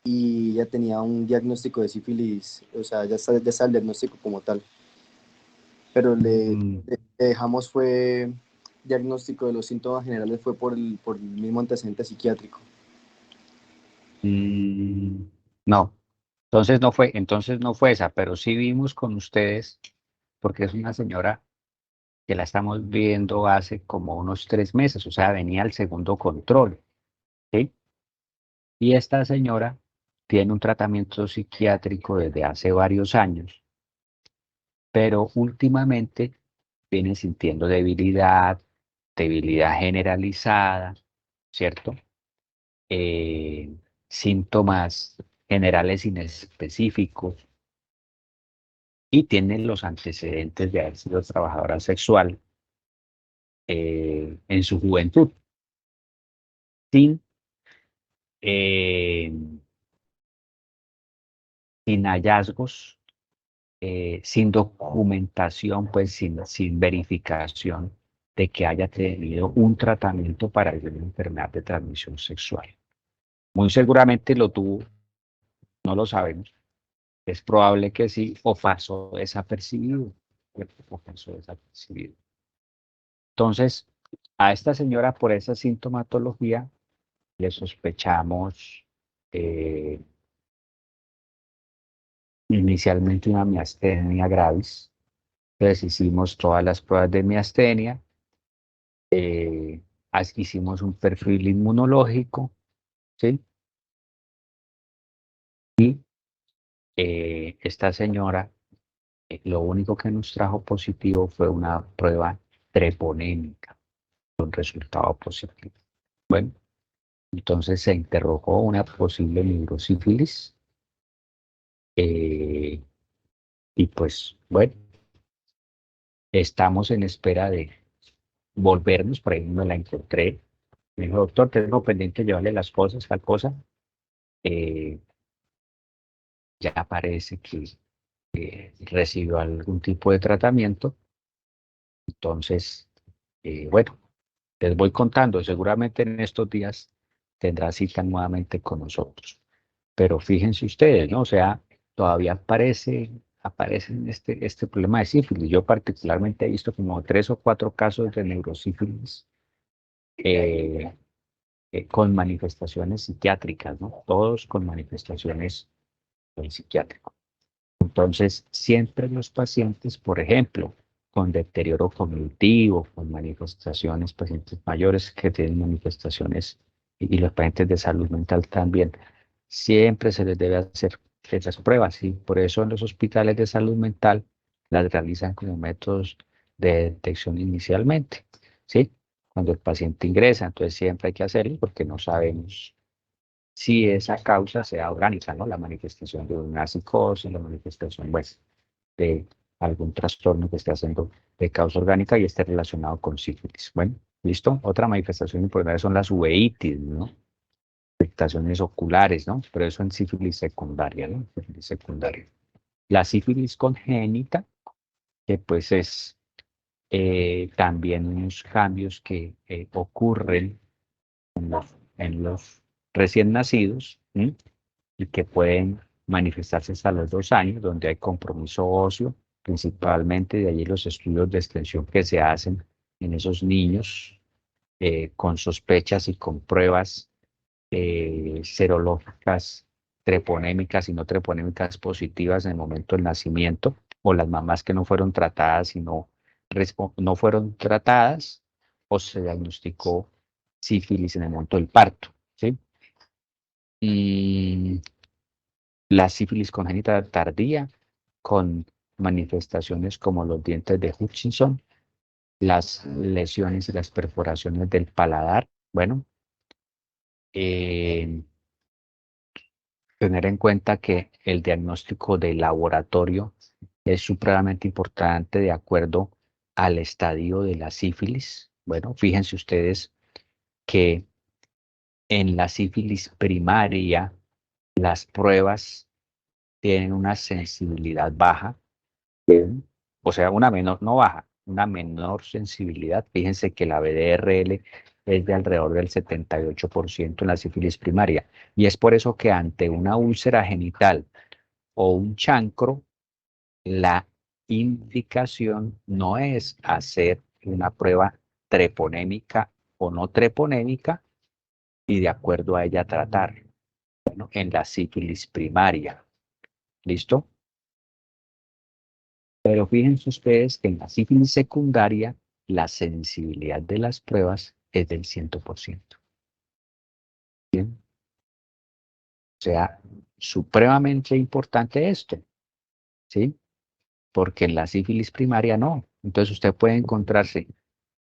y ya tenía un diagnóstico de sífilis, o sea, ya está el diagnóstico como tal. Pero le dejamos fue diagnóstico de los síntomas generales fue por el mismo antecedente psiquiátrico. No, entonces no fue esa, pero sí vimos con ustedes, porque es una señora que la estamos viendo hace como unos 3 meses, o sea, venía al segundo control, ¿sí? Y esta señora tiene un tratamiento psiquiátrico desde hace varios años, pero últimamente viene sintiendo debilidad generalizada, ¿cierto? Síntomas generales inespecíficos y tiene los antecedentes de haber sido trabajadora sexual en su juventud, sin, eh, sin hallazgos, sin documentación, pues sin verificación de que haya tenido un tratamiento para alguna enfermedad de transmisión sexual. Muy seguramente lo tuvo, no lo sabemos. Es probable que sí, o pasó desapercibido. O pasó desapercibido. Entonces, a esta señora por esa sintomatología le sospechamos inicialmente una miastenia gravis. Entonces hicimos todas las pruebas de miastenia, hicimos un perfil inmunológico, ¿sí? Y esta señora, lo único que nos trajo positivo fue una prueba treponémica, con resultado positivo. Bueno, entonces se interrogó una posible neurosífilis y pues bueno, estamos en espera de volvernos, por ahí me la encontré. Me dijo, doctor, tengo pendiente llevarle las cosas, tal cosa. Ya parece que recibió algún tipo de tratamiento. Entonces, bueno, les voy contando. Seguramente en estos días tendrá cita nuevamente con nosotros. Pero fíjense ustedes, ¿no? O sea, todavía aparece este problema de sífilis. Yo particularmente he visto como 3 o 4 casos de neurosífilis con manifestaciones psiquiátricas, ¿no? Todos con manifestaciones psiquiátricas. Entonces, siempre los pacientes, por ejemplo, con deterioro cognitivo, con manifestaciones, pacientes mayores que tienen manifestaciones y los pacientes de salud mental también, siempre se les debe hacer esas pruebas, y por eso en los hospitales de salud mental las realizan como métodos de detección inicialmente, ¿sí? Cuando el paciente ingresa, entonces siempre hay que hacerlo porque no sabemos si esa causa sea orgánica, ¿no? La manifestación de una psicosis, la manifestación, pues, de algún trastorno que esté haciendo de causa orgánica y esté relacionado con sífilis. Bueno, ¿listo? Otra manifestación importante son las uveitis, ¿no? Afectaciones oculares, ¿no? Pero eso en sífilis secundaria, ¿no? Sífilis secundaria. La sífilis congénita, que pues es también unos cambios que ocurren en los recién nacidos, ¿sí? Y que pueden manifestarse hasta los 2 años, donde hay compromiso óseo, principalmente de allí los estudios de extensión que se hacen en esos niños con sospechas y con pruebas serológicas treponémicas y no treponémicas positivas en el momento del nacimiento, o las mamás que no fueron tratadas y no fueron tratadas, o se diagnosticó sífilis en el momento del parto, ¿sí? Y la sífilis congénita tardía, con manifestaciones como los dientes de Hutchinson, las lesiones y las perforaciones del paladar. Bueno, tener en cuenta que el diagnóstico de laboratorio es supremamente importante de acuerdo al estadio de la sífilis. Bueno, fíjense ustedes que en la sífilis primaria las pruebas tienen una sensibilidad baja, o sea, una menor, no baja, una menor sensibilidad. Fíjense que la BDRL es de alrededor del 78% en la sífilis primaria. Y es por eso que ante una úlcera genital o un chancro, la indicación no es hacer una prueba treponémica o no treponémica y de acuerdo a ella tratar, bueno, en la sífilis primaria. ¿Listo? Pero fíjense ustedes que en la sífilis secundaria la sensibilidad de las pruebas es del 100%. ¿Bien? O sea, supremamente importante esto, ¿sí? Porque en la sífilis primaria no. Entonces usted puede encontrarse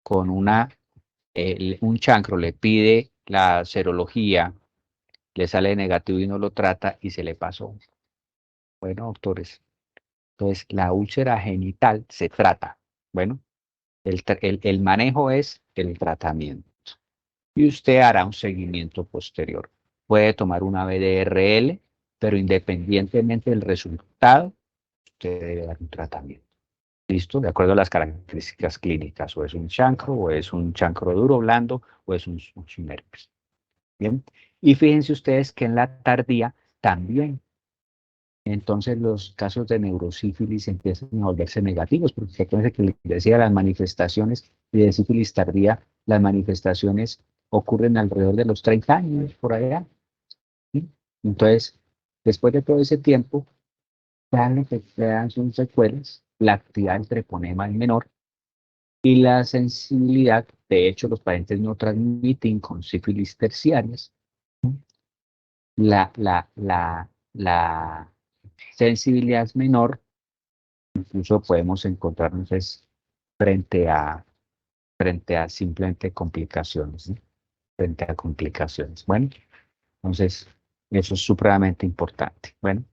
con un chancro, le pide la serología, le sale negativo y no lo trata y se le pasó. Bueno, doctores, entonces la úlcera genital se trata. Bueno, el manejo es el tratamiento. Y usted hará un seguimiento posterior. Puede tomar una BDRL, pero independientemente del resultado, usted debe dar un tratamiento. ¿Listo? De acuerdo a las características clínicas. O es un chancro, o es un chancro duro, blando, o es un herpes. Bien. Y fíjense ustedes que en la tardía también. Entonces los casos de neurosífilis empiezan a volverse negativos, porque acuérdense que les decía las manifestaciones de sífilis tardía, las manifestaciones ocurren alrededor de los 30 años, por allá. ¿Sí? Entonces, después de todo ese tiempo, ya lo que quedan son secuelas, la actividad del treponema es menor y la sensibilidad, de hecho, los pacientes no transmiten con sífilis terciarias. La sensibilidad es menor, incluso podemos encontrarnos frente a frente a simplemente complicaciones, ¿no? Frente a complicaciones. Bueno, entonces, eso es supremamente importante. Bueno,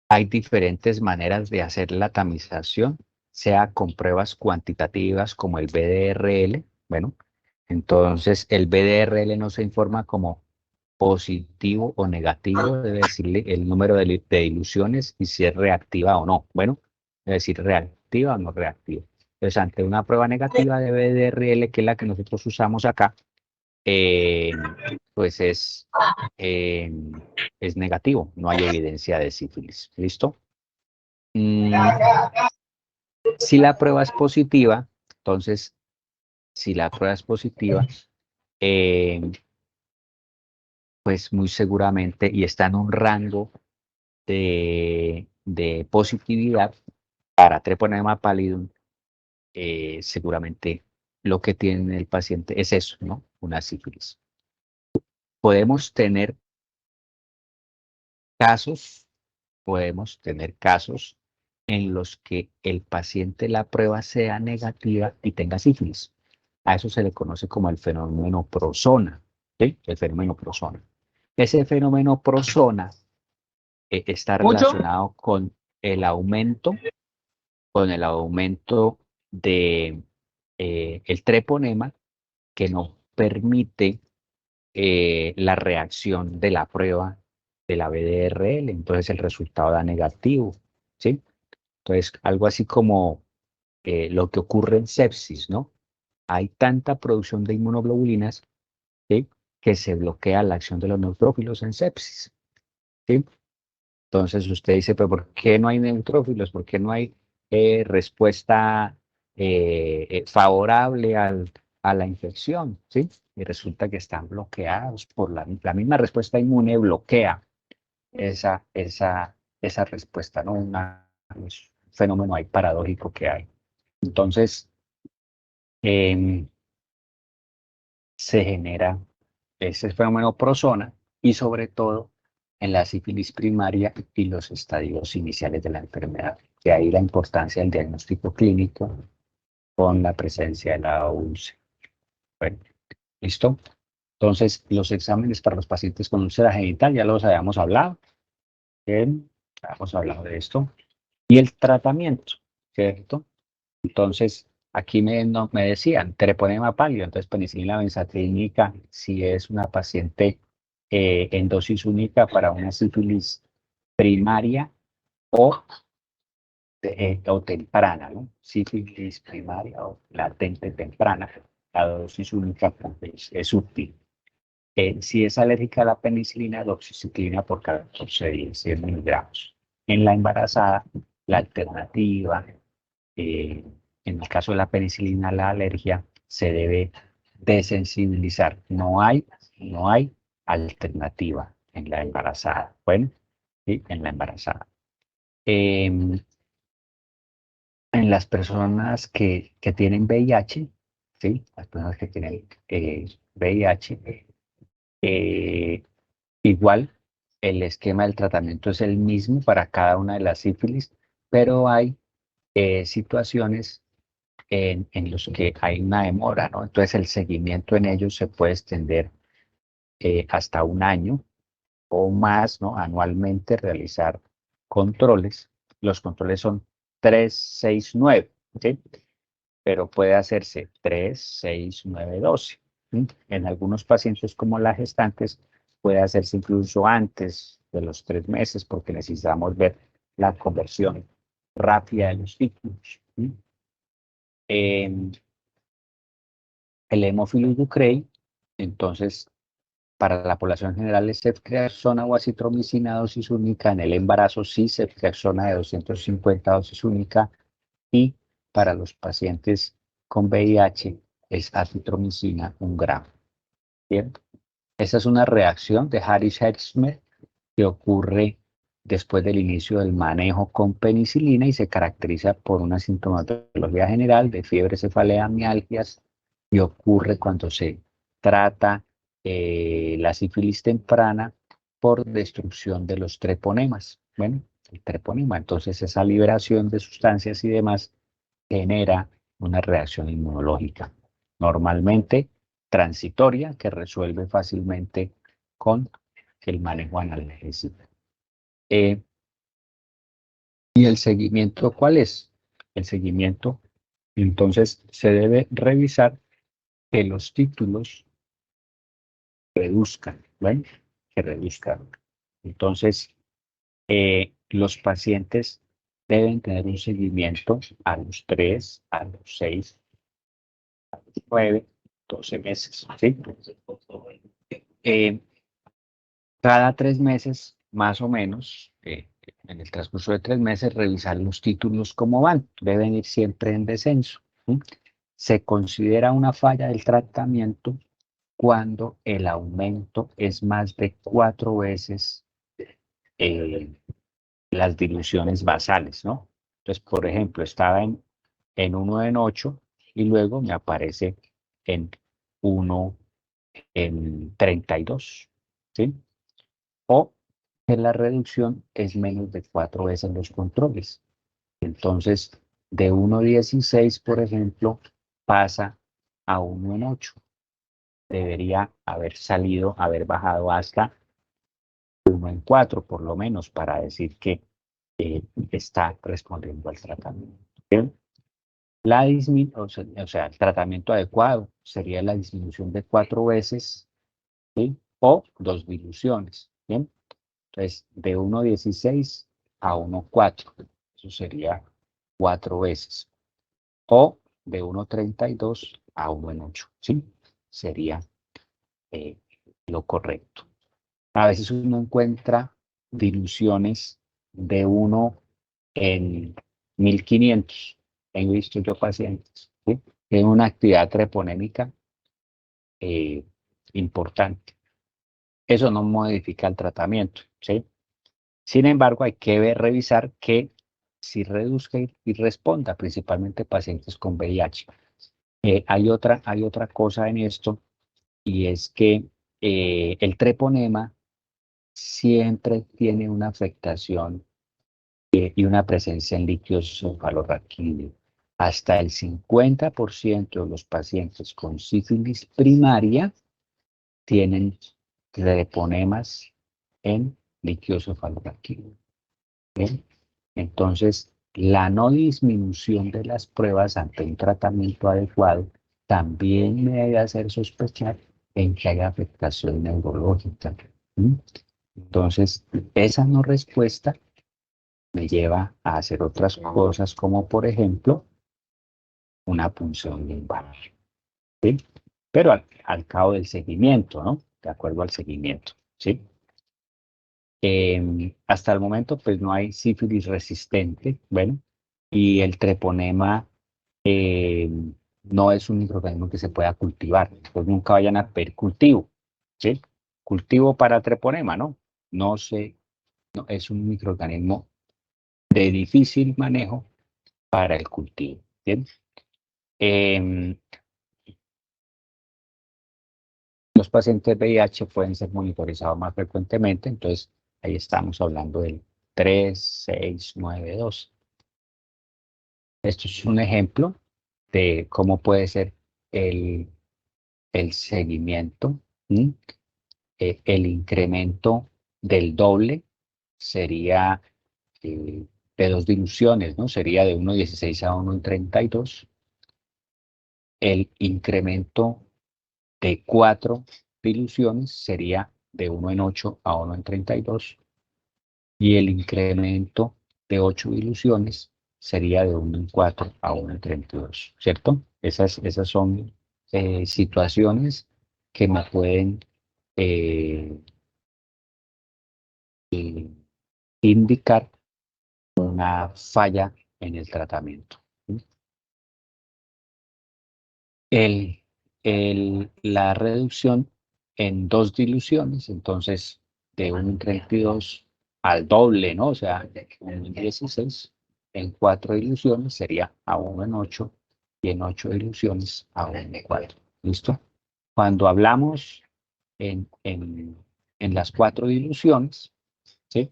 hay diferentes maneras de hacer la tamización, sea con pruebas cuantitativas como el BDRL. Bueno, entonces el BDRL no se informa como positivo o negativo, debe decirle el número de ilusiones y si es reactiva o no. Bueno, debe decir reactiva o no reactiva. Entonces, ante una prueba negativa de BDRL, que es la que nosotros usamos acá, pues es negativo, no hay evidencia de sífilis. ¿Listo? Si la prueba es positiva, entonces, si la prueba es positiva, pues muy seguramente, y está en un rango de positividad para treponema pallidum, seguramente lo que tiene el paciente es eso, ¿no? Una sífilis. Podemos tener casos en los que el paciente la prueba sea negativa y tenga sífilis. A eso se le conoce como el fenómeno prosona, ¿sí? El fenómeno prosona. Ese fenómeno prosona está relacionado con el aumento de el treponema, que no permite la reacción de la prueba de la BDRL, entonces el resultado da negativo, ¿sí? Entonces, algo así como lo que ocurre en sepsis, ¿no? Hay tanta producción de inmunoglobulinas, ¿sí?, que se bloquea la acción de los neutrófilos en sepsis, ¿sí? Entonces usted dice, pero ¿por qué no hay neutrófilos? ¿Por qué no hay respuesta favorable a la infección? ¿Sí? Y resulta que están bloqueados por la misma respuesta inmune, bloquea esa respuesta, ¿no? Es un fenómeno ahí paradójico que hay. Entonces, se genera ese fenómeno prosona y sobre todo en la sífilis primaria y los estadios iniciales de la enfermedad. De ahí la importancia del diagnóstico clínico con la presencia de la UCE. Bueno, ¿listo? Entonces, los exámenes para los pacientes con úlcera genital ya los habíamos hablado. Bien, habíamos hablado de esto. Y el tratamiento, ¿cierto? Entonces, aquí me decían treponema pálido, entonces penicilina benzatínica, si es una paciente en dosis única para una sífilis primaria o temprana, ¿no? Sífilis primaria o latente temprana, la dosis única pues, es útil. Si es alérgica a la penicilina, doxiciclina por 14 días, 100 miligramos. En la embarazada, la alternativa, en el caso de la penicilina, la alergia se debe desensibilizar. No hay alternativa en la embarazada. Bueno, ¿sí? En la embarazada. En las personas que tienen VIH, ¿sí? Las personas que tienen VIH, igual el esquema del tratamiento es el mismo para cada una de las sífilis, pero hay situaciones en los que hay una demora, ¿no? Entonces el seguimiento en ellos se puede extender hasta un año o más, ¿no? Anualmente realizar controles. Los controles son 3, 6, 9, ¿sí? Pero puede hacerse 3, 6, 9, 12. ¿Sí? En algunos pacientes como las gestantes puede hacerse incluso antes de los 3 meses porque necesitamos ver la conversión rápida de los ciclos. ¿Sí? El Haemophilus ducrei, entonces, para la población general es ceftriaxona o acitromicina dosis única, en el embarazo sí ceftriaxona de 250 dosis única, y para los pacientes con VIH es acitromicina 1 gramo. Bien, esa es una reacción de Harris-Herxmer que ocurre después del inicio del manejo con penicilina y se caracteriza por una sintomatología general de fiebre, cefalea, mialgias, y ocurre cuando se trata la sífilis temprana por destrucción de los treponemas. Bueno, el treponema, entonces esa liberación de sustancias y demás genera una reacción inmunológica, normalmente transitoria, que resuelve fácilmente con el manejo analgésico. ¿Y el seguimiento cuál es? El seguimiento, entonces, se debe revisar que los títulos reduzcan, ¿ven? Que reduzcan. Entonces, los pacientes deben tener un seguimiento a los 3, a los 6, a los 9, 12 meses, ¿sí? Cada 3 meses, más o menos, en el transcurso de 3 meses, revisar los títulos cómo van. Deben ir siempre en descenso, ¿sí? Se considera una falla del tratamiento cuando el aumento es más de 4 veces las diluciones basales, ¿no? Entonces, por ejemplo, estaba en 1 en 8 y luego me aparece en 1 en 32, ¿sí? O que la reducción es menos de 4 veces los controles. Entonces, de 1,16, por ejemplo, pasa a 1 en 8. Debería haber bajado hasta 1 en 4, por lo menos, para decir que está respondiendo al tratamiento. ¿Bien? O sea, el tratamiento adecuado sería la disminución de 4 veces, ¿sí? O 2 diluciones. ¿Bien? Entonces, de 1,16 a 1,4. Eso sería 4 veces. O de 1,32 a 1 en 8. ¿Sí? Sería lo correcto. A veces uno encuentra diluciones de 1 en 1500. He visto yo pacientes, ¿sí? Tienen una actividad treponémica importante. Eso no modifica el tratamiento, ¿sí? Sin embargo, hay que revisar que si reduzca y responda, principalmente pacientes con VIH. Hay otra cosa en esto, y es que el treponema siempre tiene una afectación y una presencia en líquidos cefalorraquídeos. Hasta el 50% de los pacientes con sífilis primaria tienen treponemas en líquidos cefalorraquídeos. ¿Bien? Entonces, la no disminución de las pruebas ante un tratamiento adecuado también me debe hacer sospechar en que hay afectación neurológica. ¿Mm? Entonces, esa no respuesta me lleva a hacer otras cosas, como por ejemplo, una punción lumbar, ¿sí? Pero al cabo del seguimiento, ¿no? De acuerdo al seguimiento, ¿sí? Hasta el momento, pues no hay sífilis resistente, bueno, y el treponema no es un microorganismo que se pueda cultivar, pues nunca vayan a pedir cultivo, ¿sí? Cultivo para treponema, ¿no? No sé, no, es un microorganismo de difícil manejo para el cultivo, ¿bien? Los pacientes VIH pueden ser monitorizados más frecuentemente, entonces ahí estamos hablando del 3, 6, 9, 2. Esto es un ejemplo de cómo puede ser el seguimiento. El incremento del doble sería de 2 diluciones, ¿no? Sería de 1,16 a 1,32. El incremento de 4 diluciones sería de 1 en 8 a 1 en 32. Y el incremento de 8 diluciones sería de 1 en 4 a 1 en 32, ¿cierto? Esas son situaciones que me pueden indicar una falla en el tratamiento. La reducción en 2 diluciones, entonces de 1 en 32 al doble, ¿no? O sea, 1 en 16, en 4 diluciones sería a 1 en 8 y en 8 diluciones a 1 en 4. ¿Listo? Cuando hablamos en las 4 diluciones, ¿sí?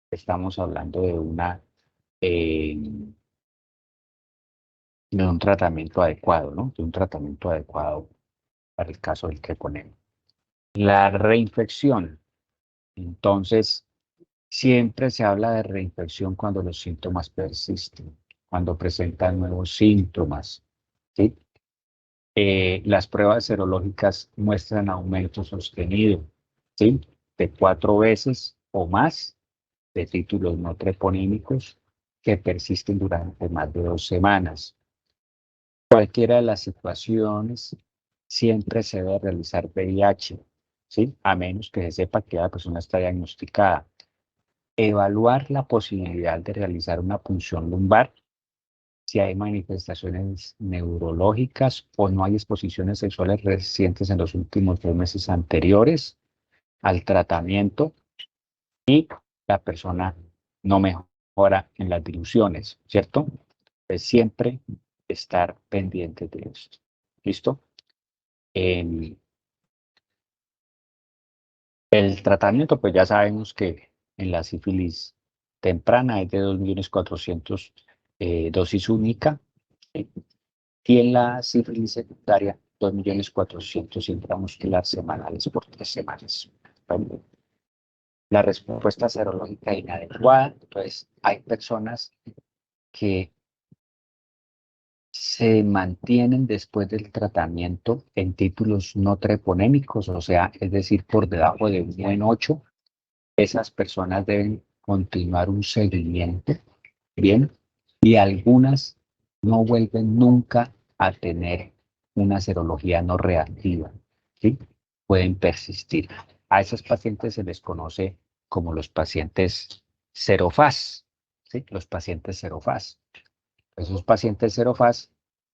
Estamos hablando de una de un tratamiento adecuado, ¿no? De un tratamiento adecuado para el caso del treponema. La reinfección. Entonces, siempre se habla de reinfección cuando los síntomas persisten, cuando presentan nuevos síntomas, ¿sí? Las pruebas serológicas muestran aumento sostenido, ¿sí? De 4 veces o más de títulos no treponímicos que persisten durante más de 2 semanas. Cualquiera de las situaciones, siempre se debe realizar VIH, ¿sí? A menos que se sepa que la persona está diagnosticada. Evaluar la posibilidad de realizar una punción lumbar si hay manifestaciones neurológicas o no hay exposiciones sexuales recientes en los últimos 3 meses anteriores al tratamiento y la persona no mejora en las diluciones, ¿cierto? Pues siempre estar pendiente de esto. ¿Listo? El tratamiento, pues ya sabemos que en la sífilis temprana es de 2.400.000 dosis única, ¿sí? Y en la sífilis secundaria 2.400.000 intramuscular semanales por 3 semanas. Bueno, la respuesta serológica es inadecuada, entonces hay personas que se mantienen después del tratamiento en títulos no treponémicos, o sea, es decir, por debajo de un buen 8. Esas personas deben continuar un seguimiento, ¿bien? Y algunas no vuelven nunca a tener una serología no reactiva, ¿sí? Pueden persistir. A esos pacientes se les conoce como los pacientes serofaz, ¿sí? Los pacientes serofaz. Esos pacientes serofaz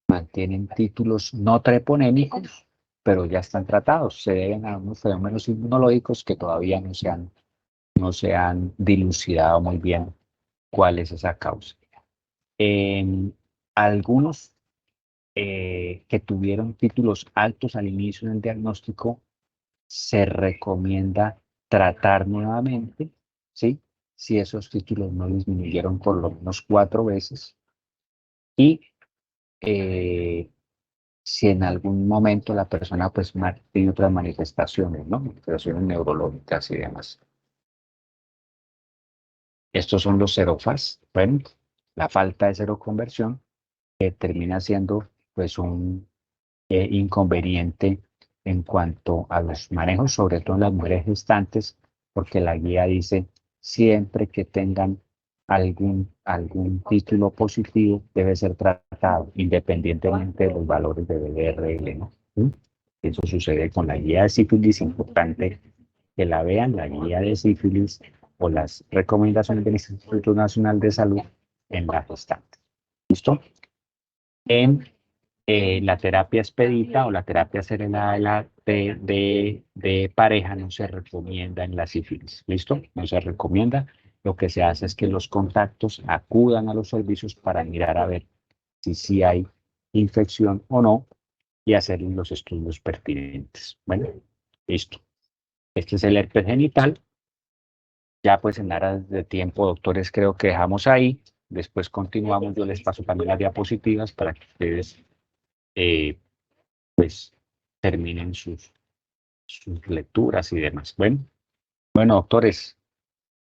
mantienen títulos no treponémicos, pero ya están tratados. Se deben a unos fenómenos inmunológicos que todavía no se han dilucidado muy bien cuál es esa causa. Algunos que tuvieron títulos altos al inicio del diagnóstico, se recomienda tratar nuevamente, ¿sí? Si esos títulos no disminuyeron por lo menos 4 veces y si en algún momento la persona pues tiene otras manifestaciones, ¿no? Manifestaciones neurológicas y demás. Estos son los serofas. Bueno, la falta de seroconversión que termina siendo pues un inconveniente en cuanto a los manejos, sobre todo en las mujeres gestantes, porque la guía dice siempre que tengan algún título positivo debe ser tratado independientemente de los valores de BDRL, ¿no? ¿Sí? Eso sucede con la guía de sífilis, importante que la vean, la guía de sífilis o las recomendaciones del Instituto Nacional de Salud en la gestante. ¿Listo? En la terapia expedita o la terapia serenada de pareja no se recomienda en la sífilis. ¿Listo? No se recomienda. Lo que se hace es que los contactos acudan a los servicios para mirar a ver si sí hay infección o no y hacer los estudios pertinentes. Bueno, listo. Este es el herpes genital. Ya pues en aras de tiempo, doctores, creo que dejamos ahí. Después continuamos. Yo les paso también las diapositivas para que ustedes pues terminen sus lecturas y demás. Bueno, doctores,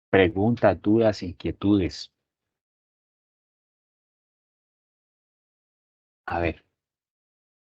preguntas, dudas, inquietudes. A ver.